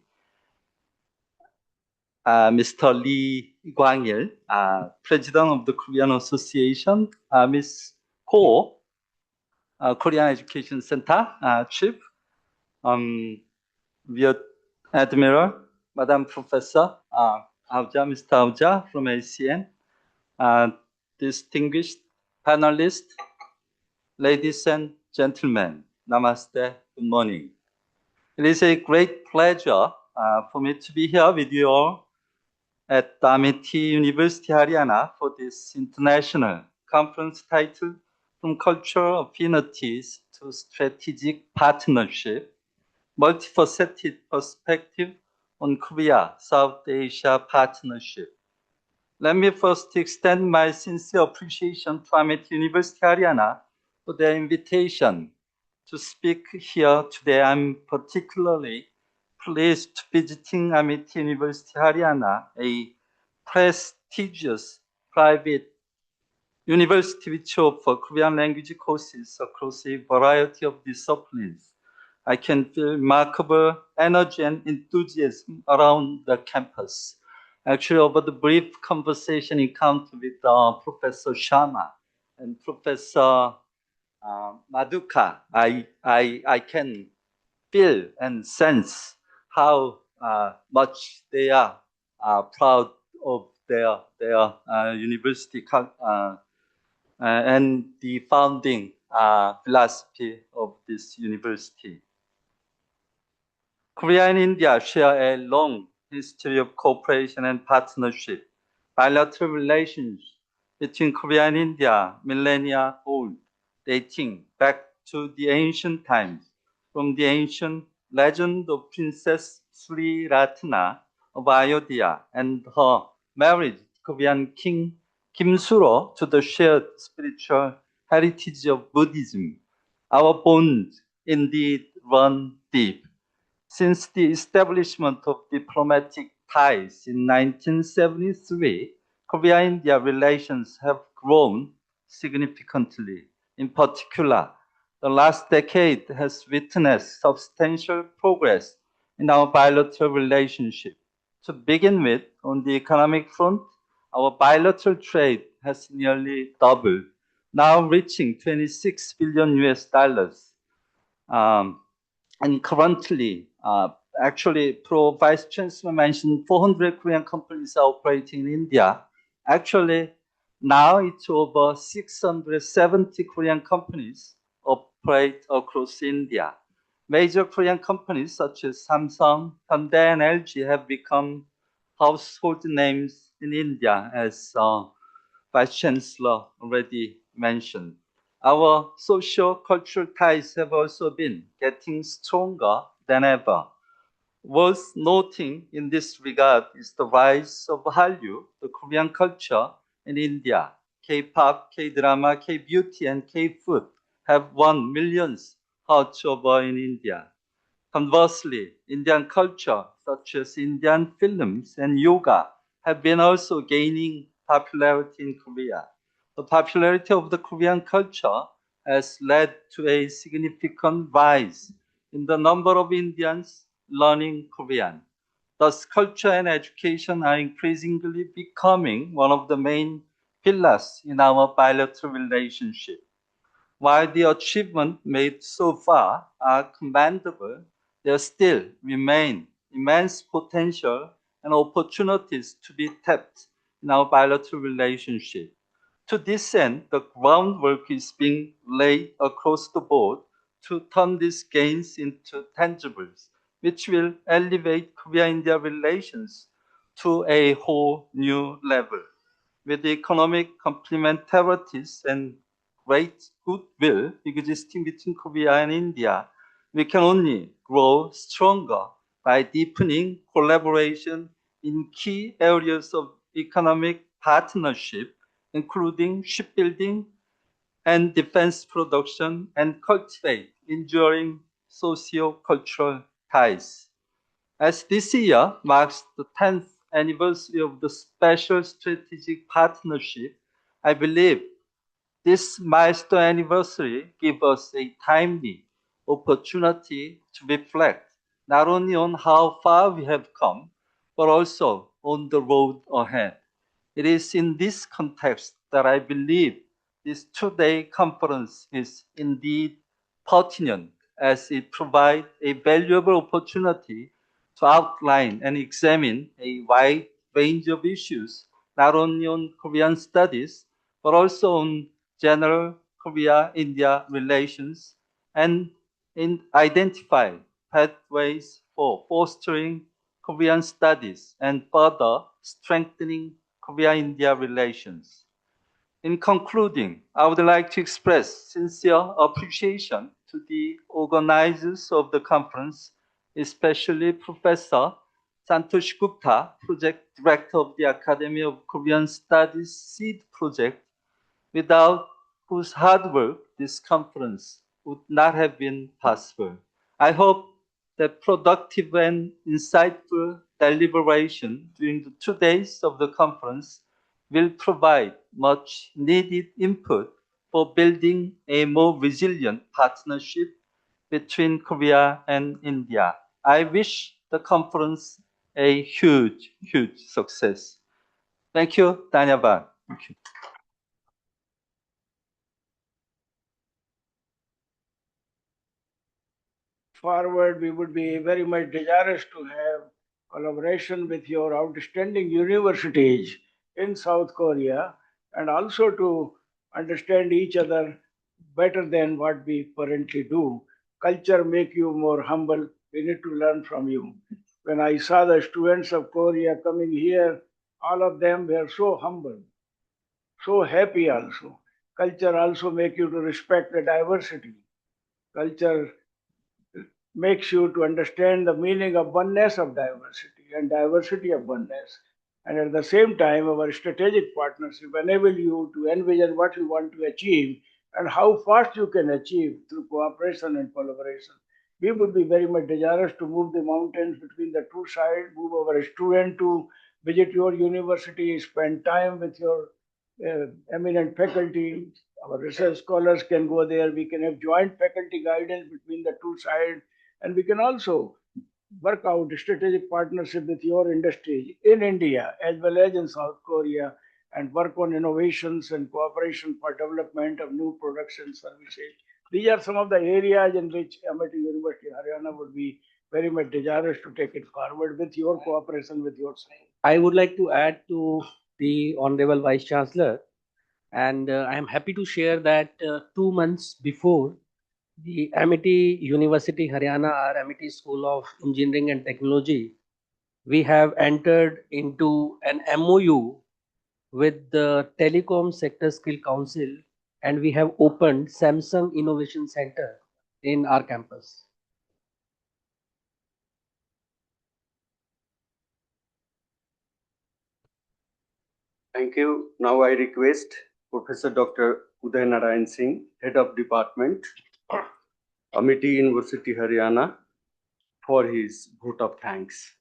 Mr. Lee Kwang-il, President of the Korean Association. Ms. Ko, Korean Education Center Chief. Rear Admiral, Madam Professor Ahuja, Mr. Ahuja from ACN. Distinguished panelists, ladies and gentlemen, namaste, good morning. It is a great pleasure for me to be here with you all at Amity University, Haryana for this international conference titled From Cultural Affinities to Strategic Partnership, Multifaceted Perspective on Korea-South Asia Partnership. Let me first extend my sincere appreciation to Amity University, Haryana for their invitation to speak here today. I'm particularly pleased to visiting Amity University, Haryana, a prestigious private university which offers Korean language courses across a variety of disciplines. I can feel remarkable energy and enthusiasm around the campus. Actually, over the brief conversation encounter with Professor Sharma and Professor Madhuka, I can feel and sense how much they are proud of their university and the founding philosophy of this university. Korea and India share a long history of cooperation and partnership. Bilateral relations between Korea and India, millennia old, dating back to the ancient times, from the ancient legend of Princess Sri Ratna of Ayodhya and her marriage to Korean King Kim Suro to the shared spiritual heritage of Buddhism. Our bonds indeed run deep. Since the establishment of diplomatic ties in 1973, Korea-India relations have grown significantly. In particular, the last decade has witnessed substantial progress in our bilateral relationship. To begin with, on the economic front, our bilateral trade has nearly doubled, now reaching 26 billion US dollars. And currently, actually, Pro Vice Chancellor mentioned 400 Korean companies are operating in India. Actually, now it's over 670 Korean companies operate across India. Major Korean companies such as Samsung, Hyundai, and LG have become household names in India, as Vice Chancellor already mentioned. Our social cultural ties have also been getting stronger than ever. Worth noting in this regard is the rise of Hallyu, the Korean culture in India. K-pop, K-drama, K-beauty, and K-food have won millions hearts over in India. Conversely, Indian culture, such as Indian films and yoga, have been also gaining popularity in Korea. The popularity of the Korean culture has led to a significant rise in the number of Indians learning Korean. Thus, culture and education are increasingly becoming one of the main pillars in our bilateral relationship. While the achievements made so far are commendable, there still remain immense potential and opportunities to be tapped in our bilateral relationship. To this end, the groundwork is being laid across the board to turn these gains into tangibles, which will elevate Korea-India relations to a whole new level. With the economic complementarities and great goodwill existing between Korea and India, we can only grow stronger by deepening collaboration in key areas of economic partnership, including shipbuilding and defense production, and cultivate enduring socio-cultural ties. As this year marks the 10th anniversary of the Special Strategic Partnership, I believe this milestone anniversary gives us a timely opportunity to reflect not only on how far we have come, but also on the road ahead. It is in this context that I believe this two-day conference is indeed pertinent as it provides a valuable opportunity to outline and examine a wide range of issues, not only on Korean studies, but also on general Korea-India relations, and identify pathways for fostering Korean studies and further strengthening Korea-India relations. In concluding, I would like to express sincere appreciation to the organizers of the conference, especially Professor Santosh Gupta, Project Director of the Academy of Korean Studies SEED Project, without whose hard work this conference would not have been possible. I hope that productive and insightful deliberation during the 2 days of the conference will provide much needed input for building a more resilient partnership between Korea and India. I wish the conference a huge success. Thank you, Danyabad. Thank you. Forward, we would be very much desirous to have collaboration with your outstanding universities in South Korea and also to understand each other better than what we currently do. Culture make you more humble. We need to learn from you. When I saw the students of Korea coming here, all of them were so humble, so happy also. Culture also make you to respect the diversity. Culture makes you to understand the meaning of oneness of diversity and diversity of oneness. And at the same time, our strategic partnership enable you to envision what you want to achieve and how fast you can achieve through cooperation and collaboration. We would be very much desirous to move the mountains between the two sides, move our student to visit your university, spend time with your eminent faculty. Our research scholars can go there. We can have joint faculty guidance between the two sides, and we can also work out strategic partnership with your industry in India as well as in South Korea and work on innovations and cooperation for development of new products and services. These are some of the areas in which MIT University Haryana would be very much desirous to take it forward with your cooperation with your side. I would like to add to the Honorable Vice Chancellor, and I am happy to share that 2 months before, the Amity University Haryana, or Amity School of Engineering and Technology, we have entered into an MOU with the Telecom Sector Skill Council, and we have opened Samsung Innovation Center in our campus. Thank you. Now I request Professor Dr. Uday Narayan Singh, Head of Department, Amity University, Haryana, for his vote of thanks.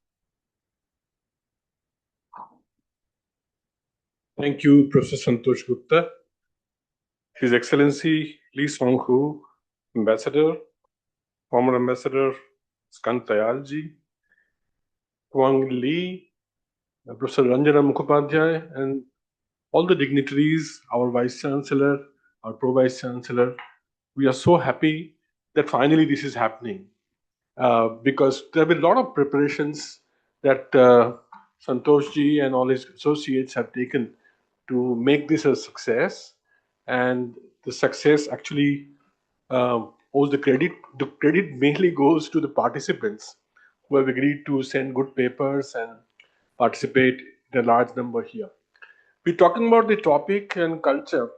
Thank you, Professor Santosh Gupta. His Excellency Lee Song-hu, Ambassador, former Ambassador Skant Tayalji, Kwang Lee, Professor Ranjana Mukhopadhyay, and all the dignitaries, our Vice Chancellor, our Pro Vice Chancellor. We are so happy that finally this is happening because there have been a lot of preparations that Santosh ji and all his associates have taken to make this a success. And the success actually owes the credit. The credit mainly goes to the participants who have agreed to send good papers and participate in a large number here. We're talking about the topic and culture.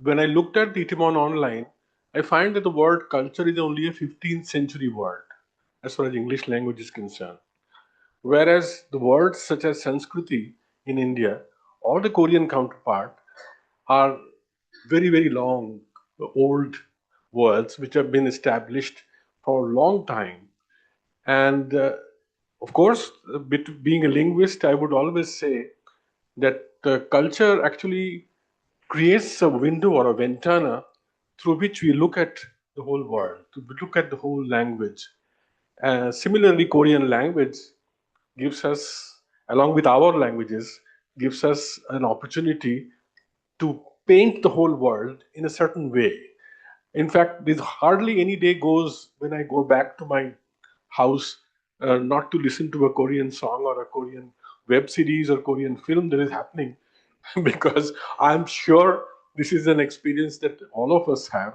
When I looked at the Itimon online, I find that the word culture is only a 15th century word as far as English language is concerned. Whereas the words such as Sanskriti in India or the Korean counterpart are very, very long, old words which have been established for a long time. And of course, being a linguist, I would always say that culture actually creates a window or a ventana through which we look at the whole world, to look at the whole language. Similarly, Korean language gives us, along with our languages, gives us an opportunity to paint the whole world in a certain way. In fact, there's hardly any day goes when I go back to my house not to listen to a Korean song or a Korean web series or Korean film that is happening because I'm sure this is an experience that all of us have.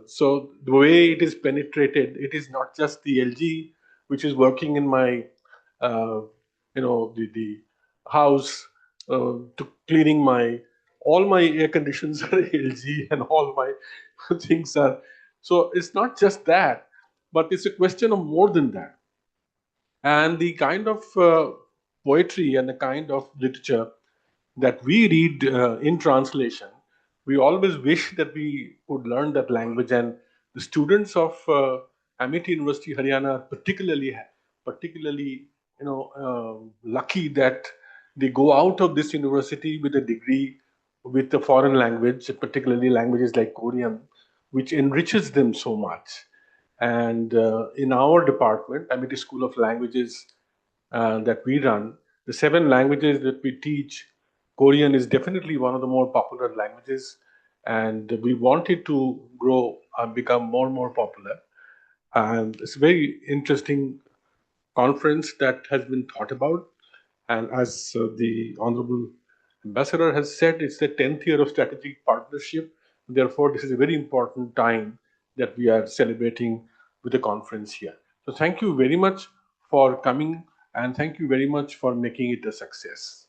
So the way it is penetrated, it is not just the LG which is working in my, uh, the house to cleaning my, all my air conditions are LG and all my things are. So it's not just that, but it's a question of more than that. And the kind of poetry and the kind of literature that we read in translation, we always wish that we could learn that language. And the students of Amity University, Haryana, are particularly, lucky that they go out of this university with a degree with a foreign language, particularly languages like Korean, which enriches them so much. And in our department, Amity School of Languages, that we run, the 7 languages that we teach, Korean is definitely one of the more popular languages, and we want it to grow and become more and more popular. And it's a very interesting conference that has been thought about. And as the Honorable Ambassador has said, it's the 10th year of strategic partnership. Therefore, this is a very important time that we are celebrating with the conference here. So thank you very much for coming, and thank you very much for making it a success.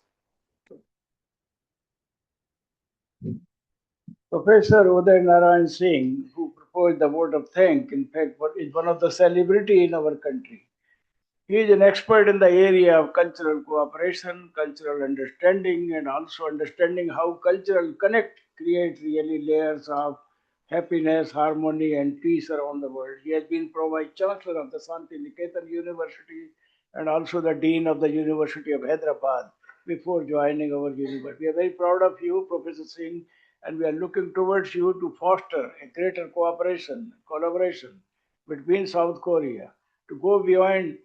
Professor Uday Narayan Singh, who proposed the vote of thanks, in fact, is one of the celebrity in our country. He is an expert in the area of cultural cooperation, cultural understanding, and also understanding how cultural connect create really layers of happiness, harmony, and peace around the world. He has been Pro-Vice Chancellor of the Santi Niketan University and also the Dean of the University of Hyderabad before joining our university. We are very proud of you, Professor Singh, and we are looking towards you to foster a greater cooperation, collaboration between South Korea to go beyond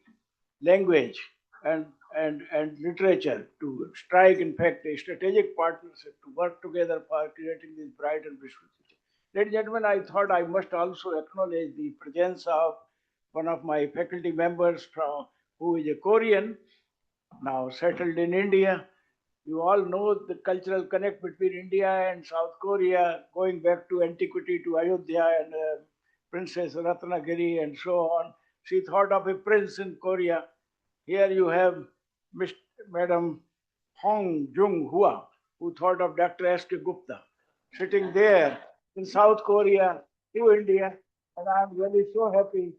language and literature to strike, in fact, a strategic partnership to work together for creating this bright and peaceful future. Ladies and gentlemen, I thought I must also acknowledge the presence of one of my faculty members who is a Korean, now settled in India. You all know the cultural connect between India and South Korea, going back to antiquity to Ayodhya and Princess Ratnagiri and so on. She thought of a prince in Korea. Here you have Madam Hong Jung Hua, who thought of Dr. S.K. Gupta, sitting there in South Korea to India. And I'm really so happy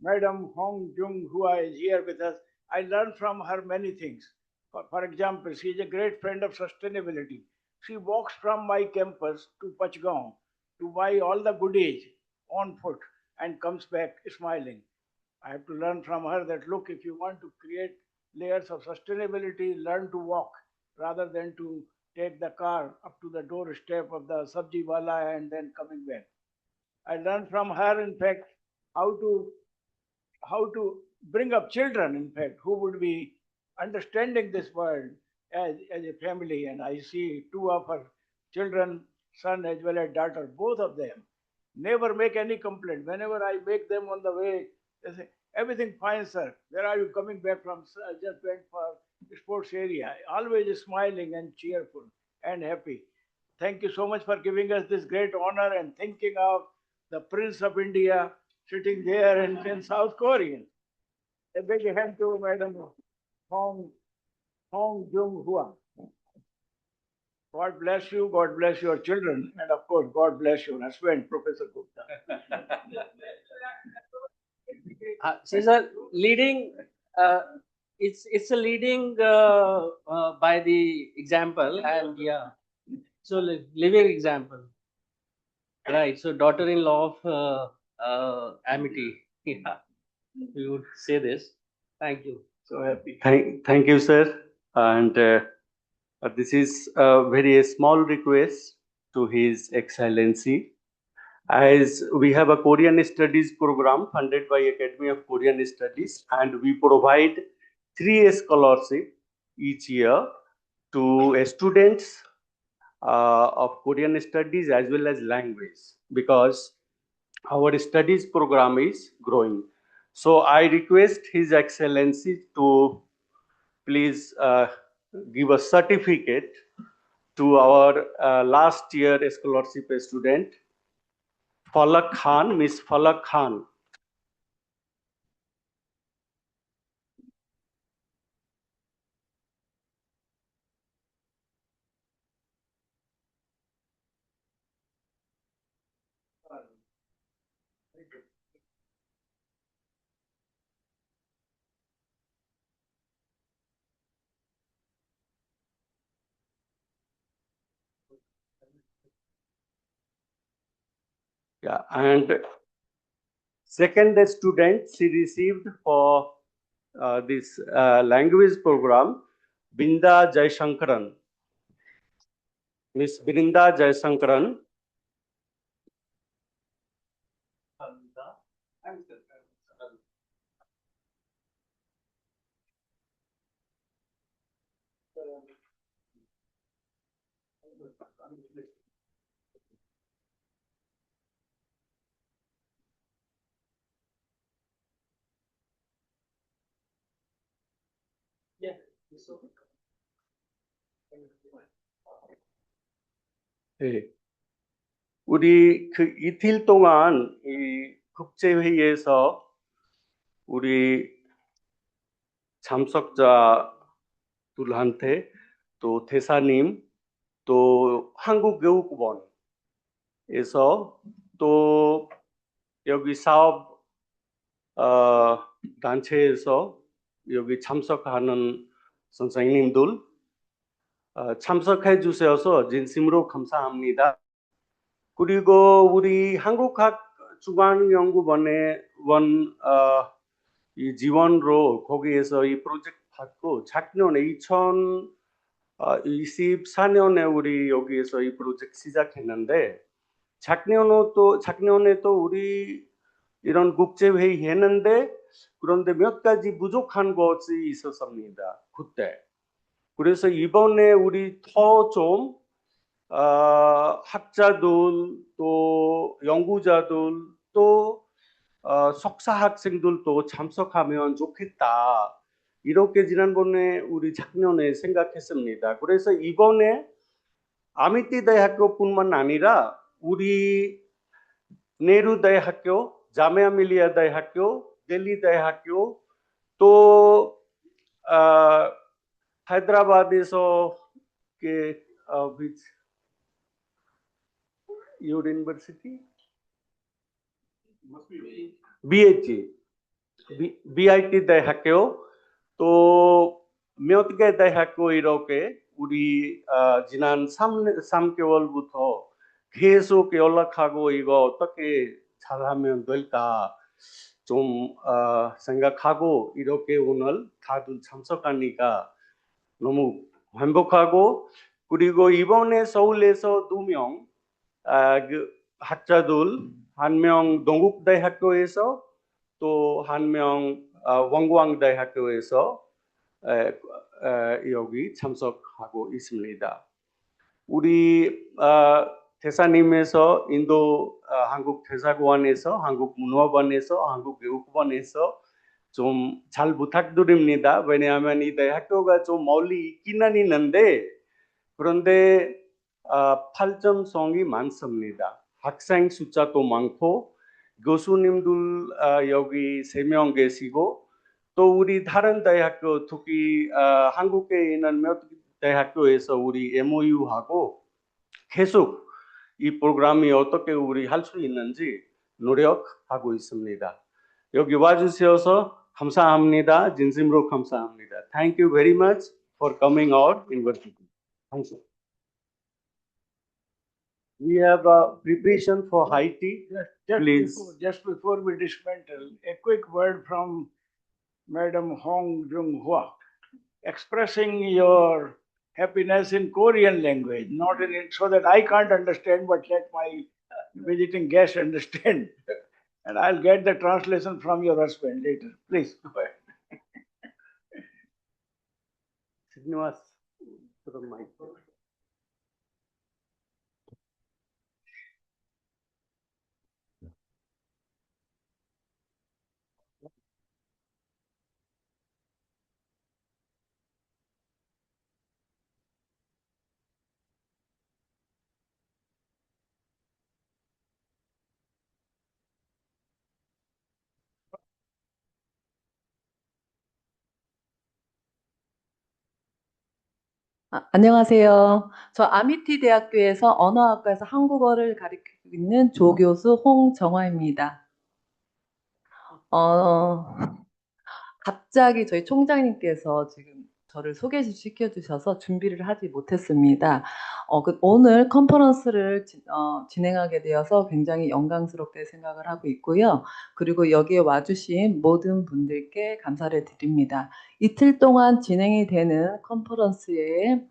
Madam Hong Jung Hua is here with us. I learned from her many things. For example, she is a great friend of sustainability. She walks from my campus to Pachgaon to buy all the goodies on foot and comes back smiling. I have to learn from her that look, if you want to create layers of sustainability, learn to walk rather than to take the car up to the doorstep of the sabji wala and then coming back. I learned from her, in fact, how to how to bring up children, in fact, who would be understanding this world as a family. And I see two of her children, son as well as daughter, both of them, never make any complaint. Whenever I make them on the way, they say, everything fine, sir. Where are you coming back from? Sir, I just went for sports area. Always smiling and cheerful and happy. Thank you so much for giving us this great honor and thinking of the Prince of India sitting there in South Korea. A big hand to Madam Hong, Hong Jung Hua. God bless you, God bless your children, and of course, God bless your husband, Professor Gupta. She's a leading. It's a leading by the example, and yeah, so living example, right? So daughter-in-law of Amity. Yeah, we would say this. Thank you. So happy. Thank you, sir. And this is a very small request to His Excellency. As we have a Korean Studies program funded by Academy of Korean Studies, and we provide 3 scholarships each year to students of Korean Studies as well as language, because our studies program is growing. So I request His Excellency to please give a certificate to our last year scholarship student, Falak Khan, Miss Falak Khan. Yeah, and second student she received for this language program, Binda Jayashankaran. Miss Brinda Jayashankaran. 네. 우리 그 이틀 동안 이 국제회의에서 우리 참석자들한테 또 대사님 또 한국교육원에서 또 여기 사업 단체에서 여기 참석하는 선생님들 참석해 주셔서 진심으로 감사합니다. 그리고 우리 한국학중앙연구원의 이 지원으로 거기에서 이 프로젝트 받고 작년에 2024년에 우리 여기에서 이 프로젝트 시작했는데 작년에 또 우리 이런 국제회의 했는데 그런데 몇 가지 부족한 것이 있었습니다. 그때. 그래서 이번에 우리 더 좀 학자들 또 연구자들 또 석사 학생들도 참석하면 좋겠다. 이렇게 지난번에 우리 작년에 생각했습니다. 그래서 이번에 아미티 대학교뿐만 아니라 우리 네루 대학교, 자미아 밀리아 대학교, 델리 대학교 또 하이드라바드에서 which your university? BIT 대학교 또 몇 개 대학교 이렇게 우리 지난 3개월부터 계속 연락하고 이거 어떻게 잘하면 될까 좀 생각하고 이렇게 오늘 다들 참석하니까 너무 행복하고 그리고 이번에 서울에서 2명 그 학자들 한 명 동국대학교에서 또 한 명 원광대학교에서 여기 참석하고 있습니다. 우리 대사님에서 인도 한국 대사관에서 한국문화관에서 한국교육관에서 좀 잘 부탁드립니다. 왜냐하면 이 대학교가 좀 멀리 있기는 있는데 그런데 발전성이 많습니다. 학생 숫자도 많고 교수님들 여기 3명 계시고 또 우리 다른 대학교 특히 한국에 있는 몇 대학교에서 우리 MOU하고 계속 이 프로그램이 어떻게 우리 할 수 있는지 노력하고 있습니다. 여기 와주셔서 감사합니다. 진심으로 감사합니다. Thank you very much for coming out university. Thank you. We have a preparation for high tea. Please. Just before we dismantle, a quick word from Madam Hong Jung Hua, expressing your happiness in Korean language, not in it, so that I can't understand, but let my visiting guest understand. And I'll get the translation from your husband later. Please go ahead. Srinivas, to the mic. 안녕하세요. 저 아미티 대학교에서 언어학과에서 한국어를 가르치고 있는 조교수 홍정화입니다. 갑자기 저희 총장님께서 지금 저를 소개시켜 주셔서 준비를 하지 못했습니다. 오늘 컨퍼런스를 진행하게 되어서 굉장히 영광스럽게 생각을 하고 있고요. 그리고 여기에 와주신 모든 분들께 감사를 드립니다. 이틀 동안 진행이 되는 컨퍼런스에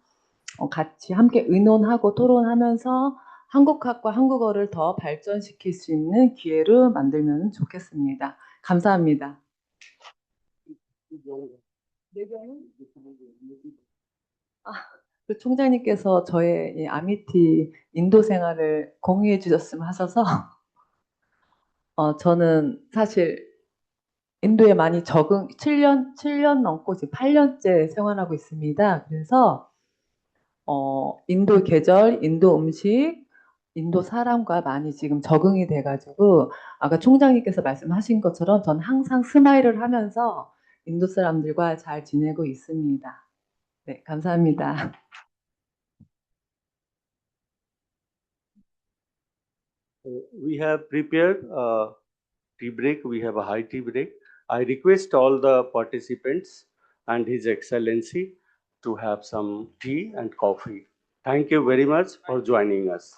같이 함께 의논하고 토론하면서 한국학과 한국어를 더 발전시킬 수 있는 기회를 만들면 좋겠습니다. 감사합니다. 그 총장님께서 저의 이 아미티 인도 생활을 공유해 주셨으면 하셔서 저는 사실 인도에 많이 7년 넘고 지금 8년째 생활하고 있습니다. 그래서 인도 계절, 인도 음식, 인도 사람과 많이 지금 적응이 돼가지고 아까 총장님께서 말씀하신 것처럼 전 항상 스마일을 하면서 인도 사람들과 잘 지내고 있습니다. 네, 감사합니다. We have prepared a tea break. We have a high tea break. I request all the participants and His Excellency to have some tea and coffee. Thank you very much for joining us.